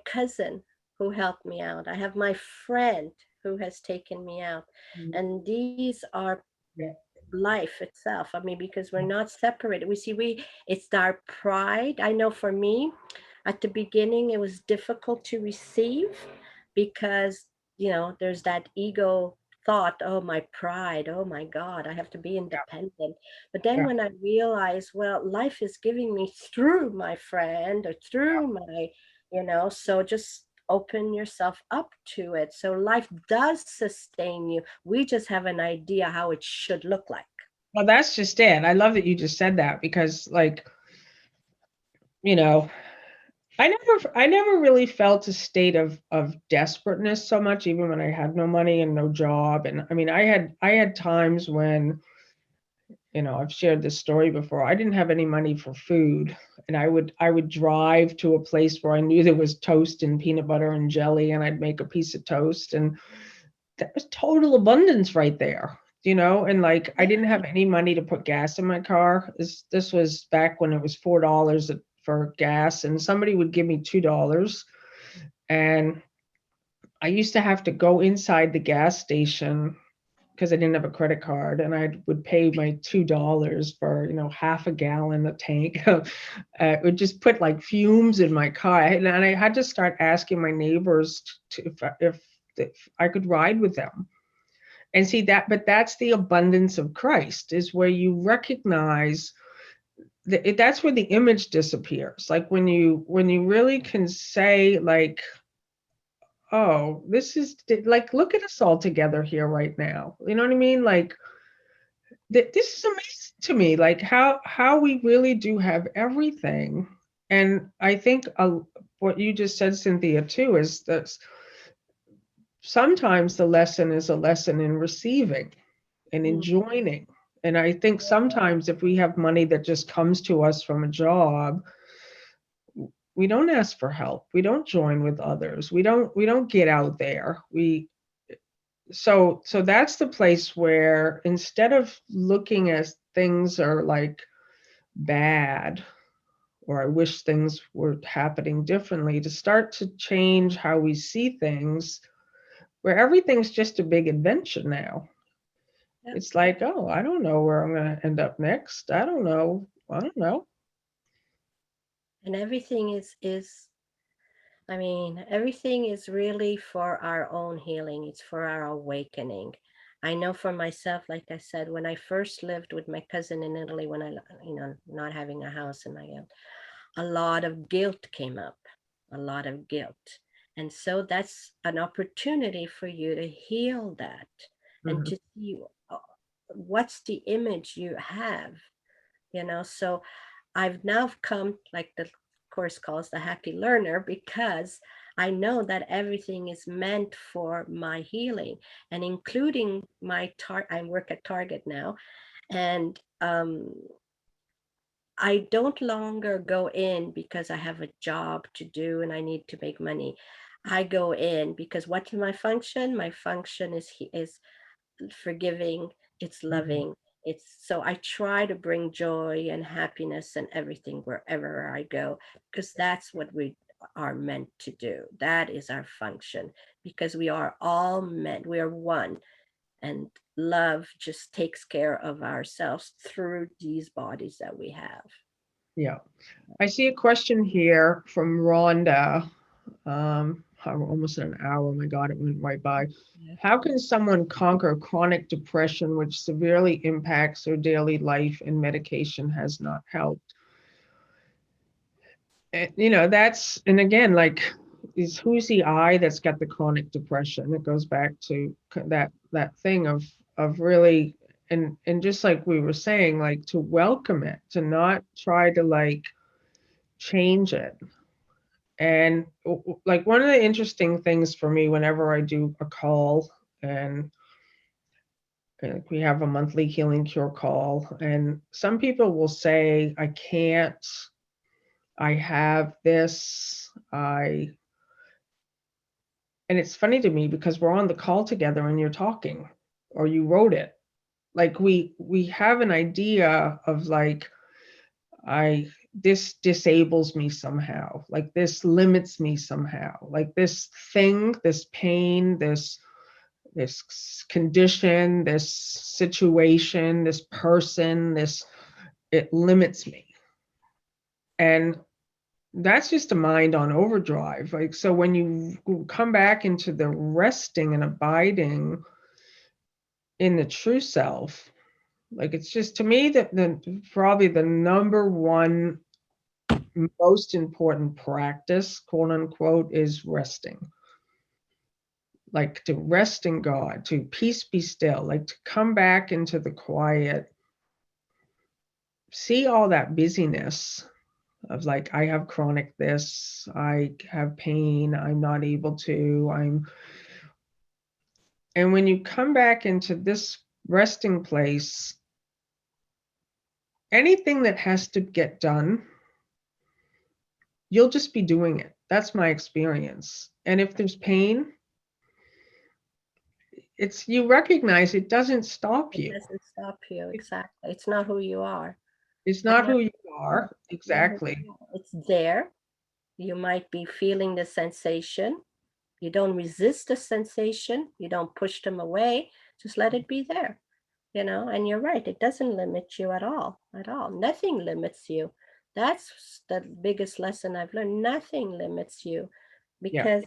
cousin who helped me out. I have my friend who has taken me out, and these are Yeah. life itself. I mean, because we're not separated. It's our pride. I know for me, at the beginning, it was difficult to receive because, there's that ego thought, oh, my pride, oh my God, I have to be Yeah. independent. But then Yeah. when I realized, well, life is giving me through my friend or through my, so just open yourself up to it. So life does sustain you. We just have an idea how it should look like. Well, that's just it. I love that you just said that, because like, you know, I never really felt a state of desperateness so much, even when I had no money and no job. And I mean, I had times when, I've shared this story before. I didn't have any money for food, and I would drive to a place where I knew there was toast and peanut butter and jelly, and I'd make a piece of toast, and that was total abundance right there. And like I didn't have any money to put gas in my car. This was back when it was $4 for gas, and somebody would give me $2, and I used to have to go inside the gas station because I didn't have a credit card, and I would pay my $2 for half a gallon a tank. It would just put like fumes in my car, and I had to start asking my neighbors if I could ride with them. And see that, but that's the abundance of Christ, is where you recognize that that's where the image disappears. Like when you really can say like, oh, this is like, look at us all together here right now. You know what I mean? Like this is amazing to me, like how we really do have everything. And I think what you just said, Cynthia, too, is that sometimes the lesson is a lesson in receiving and in Mm. joining. And I think sometimes if we have money that just comes to us from a job, we don't ask for help. We don't join with others. We don't get out there. So that's the place where, instead of looking at things are like bad, or I wish things were happening differently, to start to change how we see things, where everything's just a big adventure now. Yeah. It's like, oh, I don't know where I'm going to end up next. I don't know. I don't know. And everything is I mean, everything is really for our own healing. It's for our awakening. I know for myself, like I said, when I first lived with my cousin in Italy, when not having a house and a lot of guilt came up, a lot of guilt. And so that's an opportunity for you to heal that and Mhm. to see what's the image you have, So I've now come, like the course calls, the happy learner, because I know that everything is meant for my healing, and including I work at Target now, and I don't longer go in because I have a job to do and I need to make money. I go in because what's my function? My function is forgiving, it's Mhm. loving. It's so I try to bring joy and happiness and everything wherever I go, because that's what we are meant to do. That is our function, because we are all meant, we are one, and love just takes care of ourselves through these bodies that we have. Yeah. I see a question here from Rhonda. Almost an hour. Oh my God, it went right by. Yeah. How can someone conquer chronic depression, which severely impacts their daily life and medication has not helped? And, that's, and again, like, is who's the I that's got the chronic depression? It goes back to that thing of really, and just like we were saying, like, to welcome it, to not try to like change it. And like, one of the interesting things for me whenever I do a call, and we have a monthly healing cure call, and some people will say, I can't, I have this, and it's funny to me because we're on the call together and you're talking, or you wrote it. Like, we have an idea of like, I this disables me somehow, like this limits me somehow, like this thing, this pain, this condition, this situation, this person, this, it limits me. And that's just a mind on overdrive. Like, so when you come back into the resting and abiding in the true self, like, it's just, to me, that the probably the number one most important practice, quote unquote, is resting. Like, to rest in God, to peace be still, like to come back into the quiet, see all that busyness of like, I have chronic this, I have pain, I'm not able to, and when you come back into this resting place, anything that has to get done, you'll just be doing it. That's my experience. And if there's pain, it's, you recognize it doesn't stop It you. doesn't stop you, exactly. It's not who you are. It's It's not not, who you no, are. it's not who Exactly. you are. It's there. You might be feeling the sensation. You don't resist the sensation. You don't push them away. Just let it be there, And you're right. It doesn't limit you at all, at all. Nothing limits you. That's the biggest lesson I've learned. Nothing limits you, Yeah. because,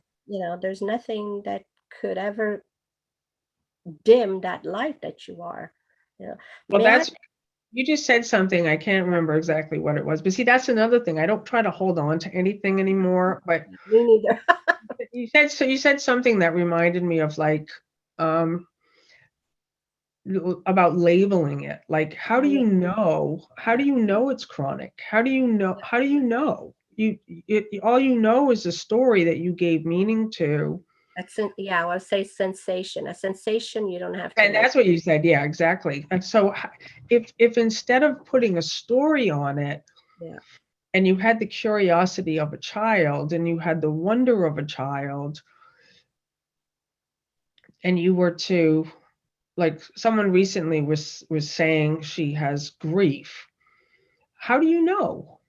there's nothing that could ever dim that light that you are. You know, Well, may I? that's, you just said something. I can't remember exactly what it was. But see, that's another thing. I don't try to hold on to anything anymore. But Me neither. you said something that reminded me of like, um about labeling it. Like, how do Oh, yeah, you know? How yeah. do you know it's chronic? How do you know? How do you know? All you know is a story that you gave meaning to. Yeah, I would say sensation. A sensation you don't have to And label. that's what you said. Yeah, exactly. And so, if instead of putting a story on it, Yeah. and you had the curiosity of a child, and you had the wonder of a child, and you were to, like, someone recently was saying she has grief. How do you know?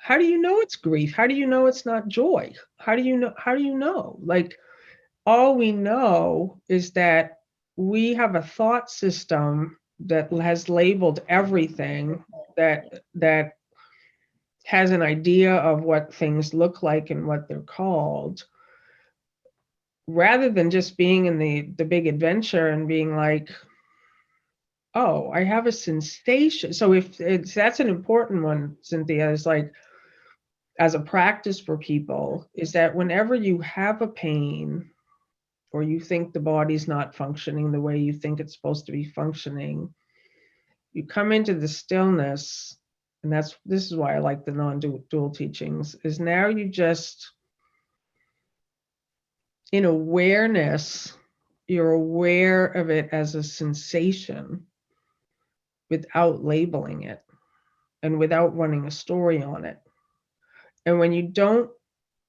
how do you know it's grief? How do you know it's not joy? How do you know? Like, all we know is that we have a thought system that has labeled everything, that has an idea of what things look like and what they're called, rather than just being in the big adventure and being like, oh, I have a sensation. So if it's, that's an important one, Cynthia, is like, as a practice for people, is that whenever you have a pain, or you think the body's not functioning the way you think it's supposed to be functioning, you come into the stillness. And this is why I like the non-dual teachings, is now you just, in awareness, you're aware of it as a sensation without labeling it and without running a story on it. And when you don't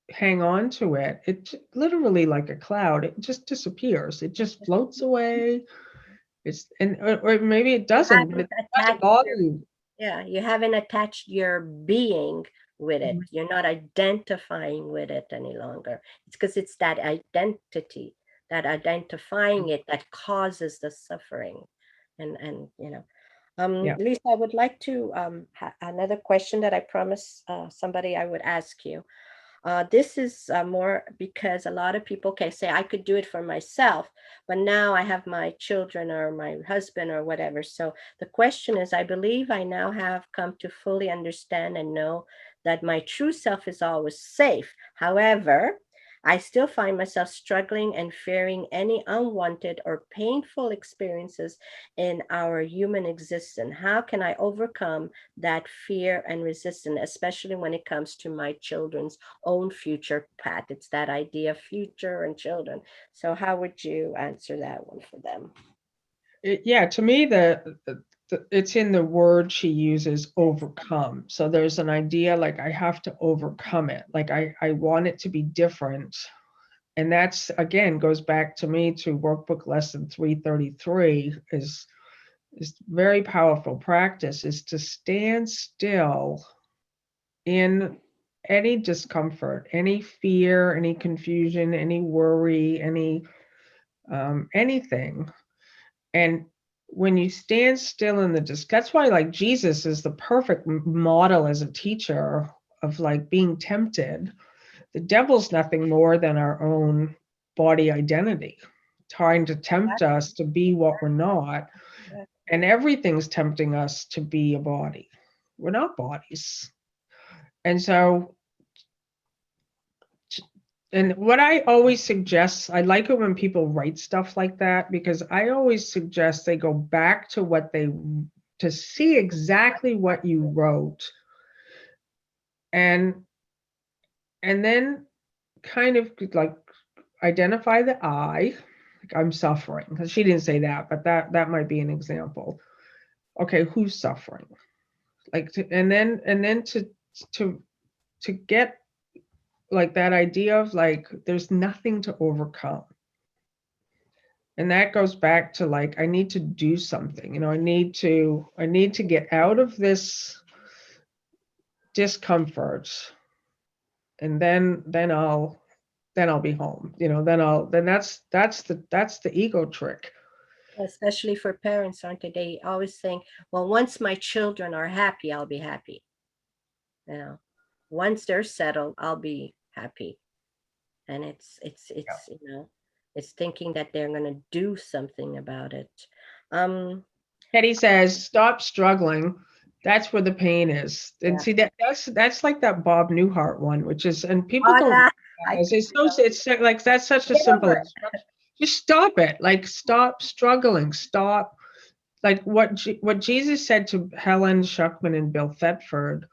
hang on to it, it literally, like a cloud, it just disappears. It just floats away. It's, and or maybe it You doesn't, but haven't it doesn't attached bother your, you. yeah, you haven't attached your being with it. You're not identifying with it any longer. It's because it's that identity, that identifying it, that causes the suffering. And Yeah. Lisa, I would like to another question that I promised somebody I would ask you. This is more because a lot of people can say, I could do it for myself, but now I have my children or my husband or whatever. So the question is, I believe I now have come to fully understand and know that my true self is always safe. However, I still find myself struggling and fearing any unwanted or painful experiences in our human existence. How can I overcome that fear and resistance, especially when it comes to my children's own future path? It's that idea of future and children. So how would you answer that one for them? Yeah, to me, it's in the word she uses, overcome. So there's an idea like, I have to overcome it. Like, I want it to be different. And that's, again, goes back to me to workbook lesson 333, is very powerful practice, is to stand still in any discomfort, any fear, any confusion, any worry, anything. And when you stand still in the that's why, like, Jesus is the perfect model as a teacher of, like, being tempted. The devil's nothing more than our own body identity, trying to tempt us to be what we're not. And everything's tempting us to be a body. We're not bodies. And so, and what I always suggest, I like it when people write stuff like that, because I always suggest they go back to what they, to see exactly what you wrote, and then kind of like identify the I, like, I'm suffering, because she didn't say that, but that might be an example. Okay, who's suffering? Like, and then to to get, like, that idea of, like, there's nothing to overcome. And that goes back to, like, I need to do something, I need to get out of this discomfort, and then I'll be home, then that's the ego trick. Especially for parents, aren't they? They always think, well, once my children are happy, I'll be happy. You know, once they're settled, I'll be happy. And it's thinking that they're going to do something about it. Um, Teddy says, stop struggling. That's where the pain is. And yeah. see, that's like that Bob Newhart one, which is, and people Oh, don't yeah. I realize, it's like, that's such a get simple over it. instruction. Just stop it. Like, stop struggling. Stop. Like, what Jesus said to Helen Schuckman and Bill Thetford.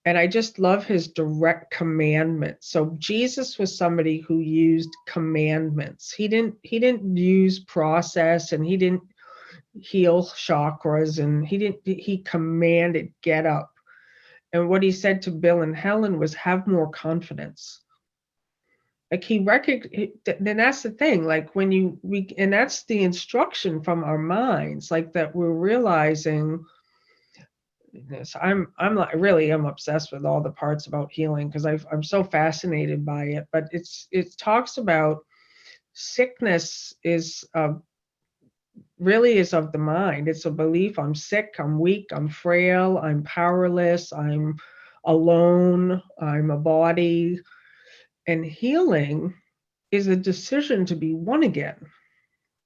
And I just love his direct commandments. So Jesus was somebody who used commandments. He didn't use process, and he didn't heal chakras, and he commanded, get up. And what he said to Bill and Helen was, have more confidence. Like, he recognized. Then that's the thing, like, when and that's the instruction from our minds, like, that we're realizing this. I'm like really am obsessed with all the parts about healing because I'm so fascinated by it. But it talks about sickness is really is of the mind. It's a belief I'm sick, I'm weak, I'm frail, I'm powerless, I'm alone, I'm a body. And healing is a decision to be one again.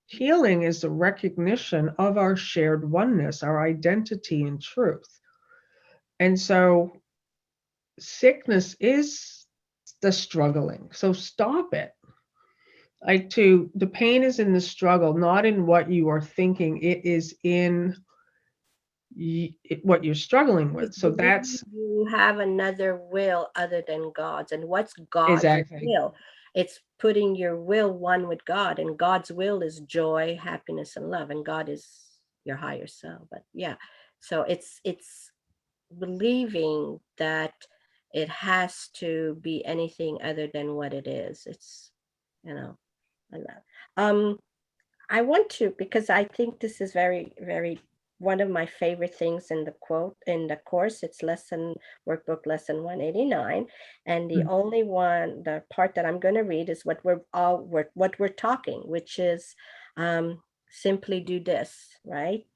Healing is the recognition of our shared oneness, our identity and truth. And so sickness is the struggling. So stop it. Like to the pain is in the struggle, not in what you are thinking. It is in what you're struggling with. It's So believing that's you have another will other than God's. And what's God's exactly. will? It's putting your will one with God, and God's will is joy, happiness, and love. And God is your higher self. But yeah, so it's believing that it has to be anything other than what it is. It's you know, I love. Um, I want to because I think this is very, very one of my favorite things in the quote in the course. It's lesson workbook lesson 189. And the Mm, only one, the part that I'm going to read is what we're talking, which is simply do this, right?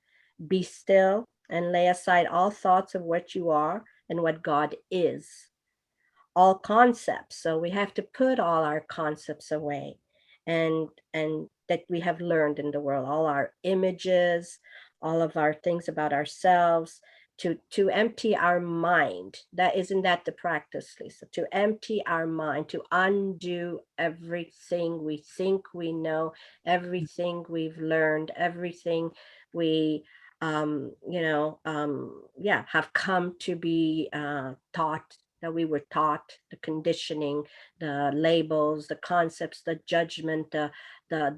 Be still and lay aside all thoughts of what you are and what God is, all concepts. So we have to put all our concepts away, and that we have learned in the world, all our images, all of our things about ourselves, to empty our mind. That isn't that the practice, Lisa? To empty our mind, to undo everything we think we know, everything we've learned, everything we yeah, have come to be taught, that we were taught, the conditioning, the labels, the concepts, the judgment, the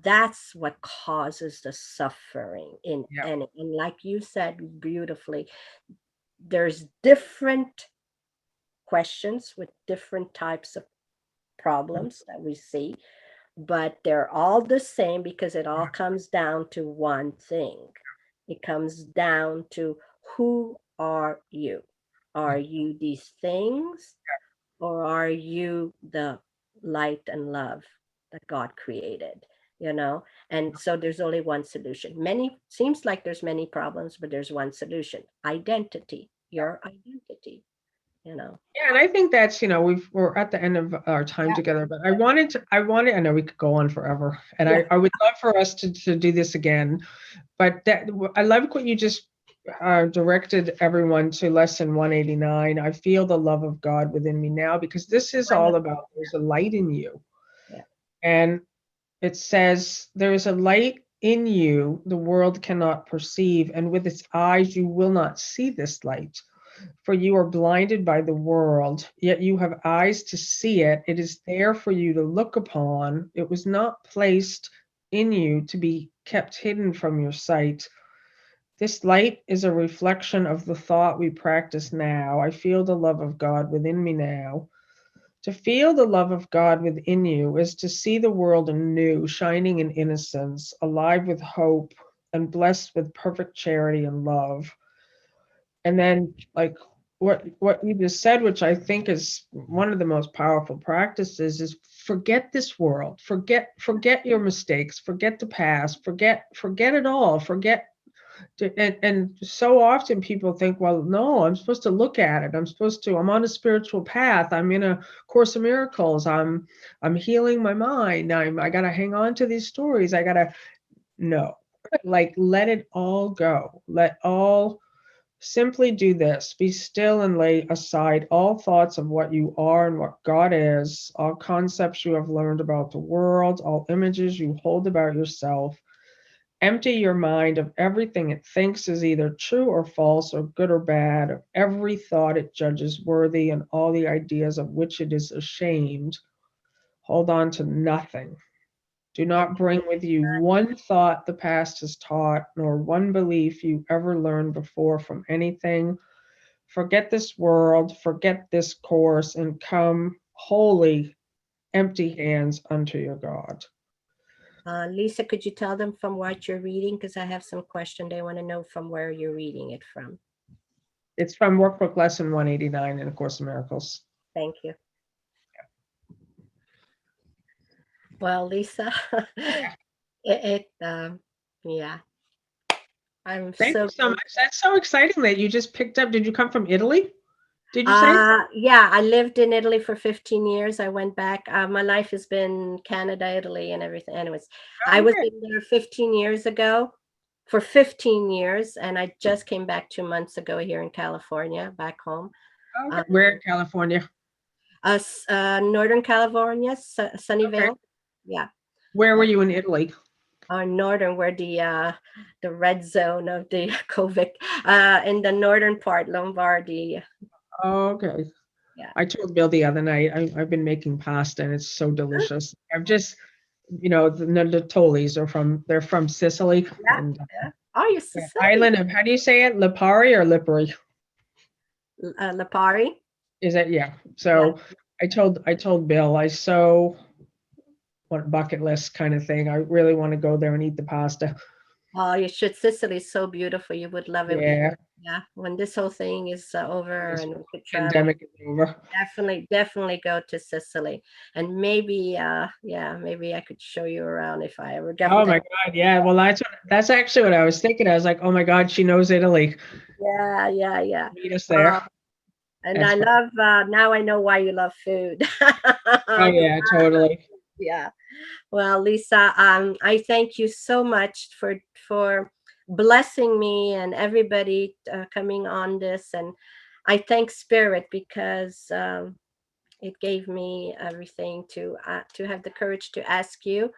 that's what causes the suffering in yeah. any. And like you said beautifully, there's different questions with different types of problems that we see, but they're all the same because it all comes down to one thing. It comes down to, who are you? Are you these things, or are you the light and love that God created? And so there's only one solution. Many seems like there's many problems, but there's one solution: identity, your identity. you know Yeah, and I think that's, we're at the end of our time yeah, together, but I know we could go on forever, and yeah. I would love for us to do this again. But I love what you just directed everyone to lesson 189. I feel the love of God within me now, because this is all about there's a light in you. Yeah. And it says, there is a light in you the world cannot perceive, and with its eyes you will not see this light. For you are blinded by the world, yet you have eyes to see it. It is there for you to look upon. It was not placed in you to be kept hidden from your sight. This light is a reflection of the thought we practice now. I feel the love of God within me now. To feel the love of God within you is to see the world anew, shining in innocence, alive with hope, and blessed with perfect charity and love. And then, like what you just said, which I think is one of the most powerful practices, is forget this world, forget your mistakes, forget the past, forget it all, and so often people think, well, no, I'm supposed to look at it. I'm on a spiritual path. I'm in a course of miracles. I'm healing my mind. I got to hang on to these stories. I got to no. Like, let it all go. Let all Simply do this: be still and lay aside all thoughts of what you are and what God is, all concepts you have learned about the world, all images you hold about yourself. Empty your mind of everything it thinks is either true or false, or good or bad, of every thought it judges worthy, and all the ideas of which it is ashamed. Hold on to nothing. Do not bring with you one thought the past has taught, nor one belief you ever learned before from anything. Forget this world, forget this course, and come wholly empty hands unto your God. Lisa, could you tell them from what you're reading? Because I have some question they want to know from where you're reading it from. It's from Workbook Lesson 189 in A Course in Miracles. Thank you. Well, Lisa, yeah, I'm Thank you so so grateful. much. That's so exciting that you just picked up. Did you come from Italy? Did you say? Yeah, I lived in Italy for 15 years. I went back. My life has been Canada, Italy, and everything. Anyways, I Oh, was okay. in there 15 years ago, for 15 years, and I just came back 2 months ago here in California, back home. Okay. Um, Where in California? Northern California, Okay. Sunnyvale. Yeah, Where were yeah. you in Italy? Northern, where the red zone of the COVID, in the northern part, Lombardy. Oh, okay. Yeah. I told Bill the other night, I've been making pasta and it's so delicious. I've just, the Natolis they're from Sicily Yeah, and yeah. Oh, you're the Sicilian. island of, how do you say it? Lipari or Lipari? Lipari. Is it? Yeah. Yeah. So I told Bill, I so want bucket list kind of thing. I really want to go there and eat the pasta. Oh, you should. Sicily is so beautiful. You would love it. Yeah. Yeah. When this whole thing is over This and we could travel, pandemic is over. definitely, definitely go to Sicily. And maybe, yeah, maybe I could show you around if I ever get Oh there. my God. Yeah. Well, that's actually what I was thinking. I was like, oh my God, she knows Italy. Yeah, yeah, yeah. Meet us Uh, there. and I That's fun. love, now I know why you love food. Oh 'Cause, yeah, totally. yeah. Well, Lisa, I thank you so much for blessing me and everybody coming on this, and I thank Spirit because it gave me everything to have the courage to ask you,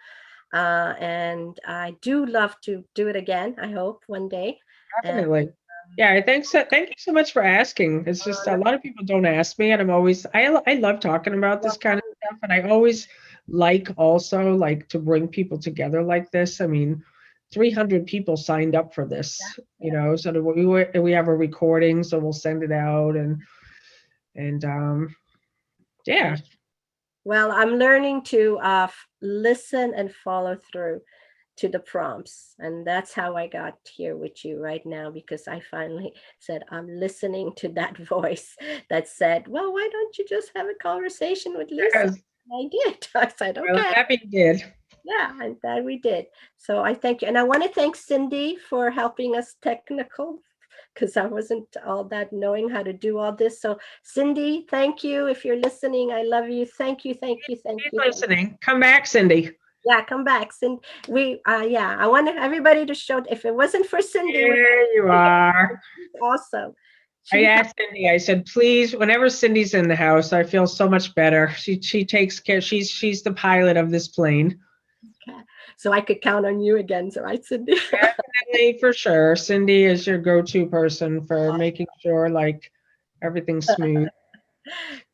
and I do love to do it again. I hope one day. And Definitely. Yeah, thank you so much for asking. It's just a lot of people don't ask me, and I love talking about this kind of stuff, and I always like also like to bring people together like this. I mean, 300 people signed up for this, yeah. so that we have a recording, so we'll send it out and yeah, Well, I'm learning to listen and follow through to the prompts. And that's how I got here with you right now, because I finally said, I'm listening to that voice that said, well, why don't you just have a conversation with Lisa? yes, And I did. I said, well, I'm okay. happy you did. Yeah, and that we did. So I thank you. And I want to thank Cindy for helping us technical, because I wasn't all that knowing how to do all this. So Cindy, thank you. If you're listening, I love you. Thank you, thank you, thank Keep you, thank you. listening. Come back, Cindy. Yeah, come back. Cindy, yeah, I wanted everybody to show, if it wasn't for Cindy, we There you are. she's awesome. I She helped. asked Cindy, I said, please, whenever Cindy's in the house, I feel so much better. She takes care, she's the pilot of this plane. Okay. So I could count on you again, so right, Cindy? Definitely for sure. Cindy is your go-to person for making sure like everything's smooth.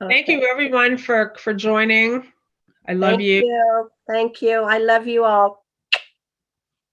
Thank Okay. you everyone for joining. I love Thank you. you. Thank you. I love you all.